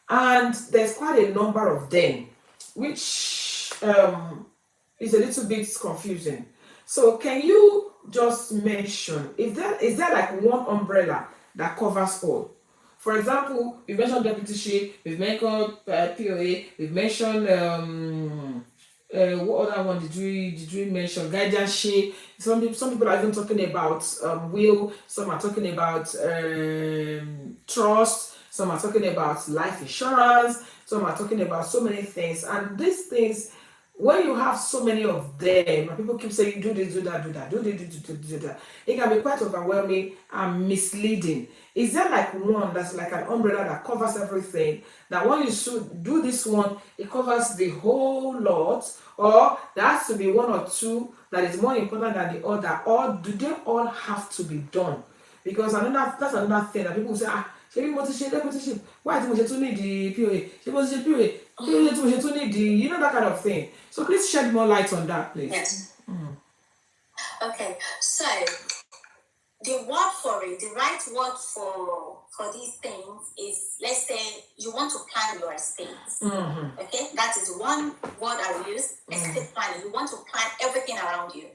And there's quite a number of them, which is a little bit confusing. So can you just mention, is there like one umbrella that covers all? For example, we've mentioned deputyship, we've mentioned POA, we've mentioned What other one did we mention? Guardianship. Some people are even talking about will. Some are talking about trust. Some are talking about life insurance. Some are talking about so many things. And these things, when you have so many of them, and people keep saying do this, do that, do that, do this, do that, it can be quite overwhelming and misleading. Is there like one that's like an umbrella that covers everything? That when you should do this one, it covers the whole lot, or there has to be one or two that is more important than the other, or do they all have to be done? Because that's another thing that people say, ṣe bí mo ti ṣe deputyship, why tí mo ṣe tún need the POA, ṣe mo ti ṣe POA, kí ló dé tí mo ṣe tún need the, you know, that kind of thing. So please shed more light on that, please. Yes. Okay, so the word for it, the right word for these things is, let's say you want to plan your estate. Okay, that is one word I will use, estate planning. You want to plan everything around you.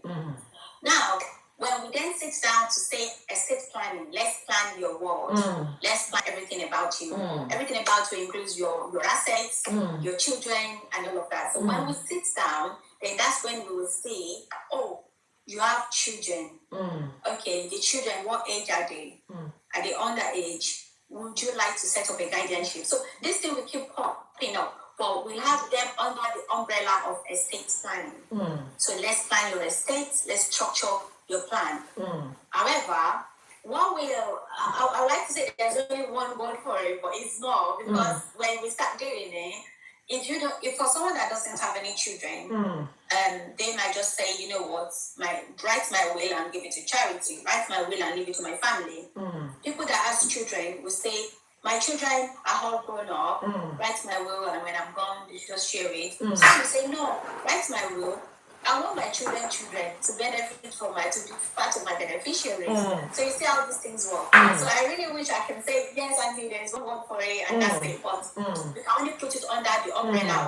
Now, when we then sit down to say estate planning, let's plan your world. Let's plan everything about you. Everything about you includes your assets, your children, and all of that. So when we sit down, then that's when we will see, oh, you have children. Okay, the children, what age are they? Are they underage? Would you like to set up a guardianship? So this thing will keep popping up, but we'll have them under the umbrella of estate planning. So let's plan your estate, let's structure your plan. However, what will I like to say there's only one word for it, but it's not, because when we start doing it, if for someone that doesn't have any children, they might just say, you know what, write my will and give it to charity, write my will and leave it to my family. People that have children will say, my children are all grown up, write my will, and when I'm gone, they just share it. Some will say, no, write my will, I want my children to benefit from to be part of my beneficiaries. So you see how these things work. So I really wish I can say, yes, Auntie, there's one word for it, and that's it. But we can only put it under the umbrella of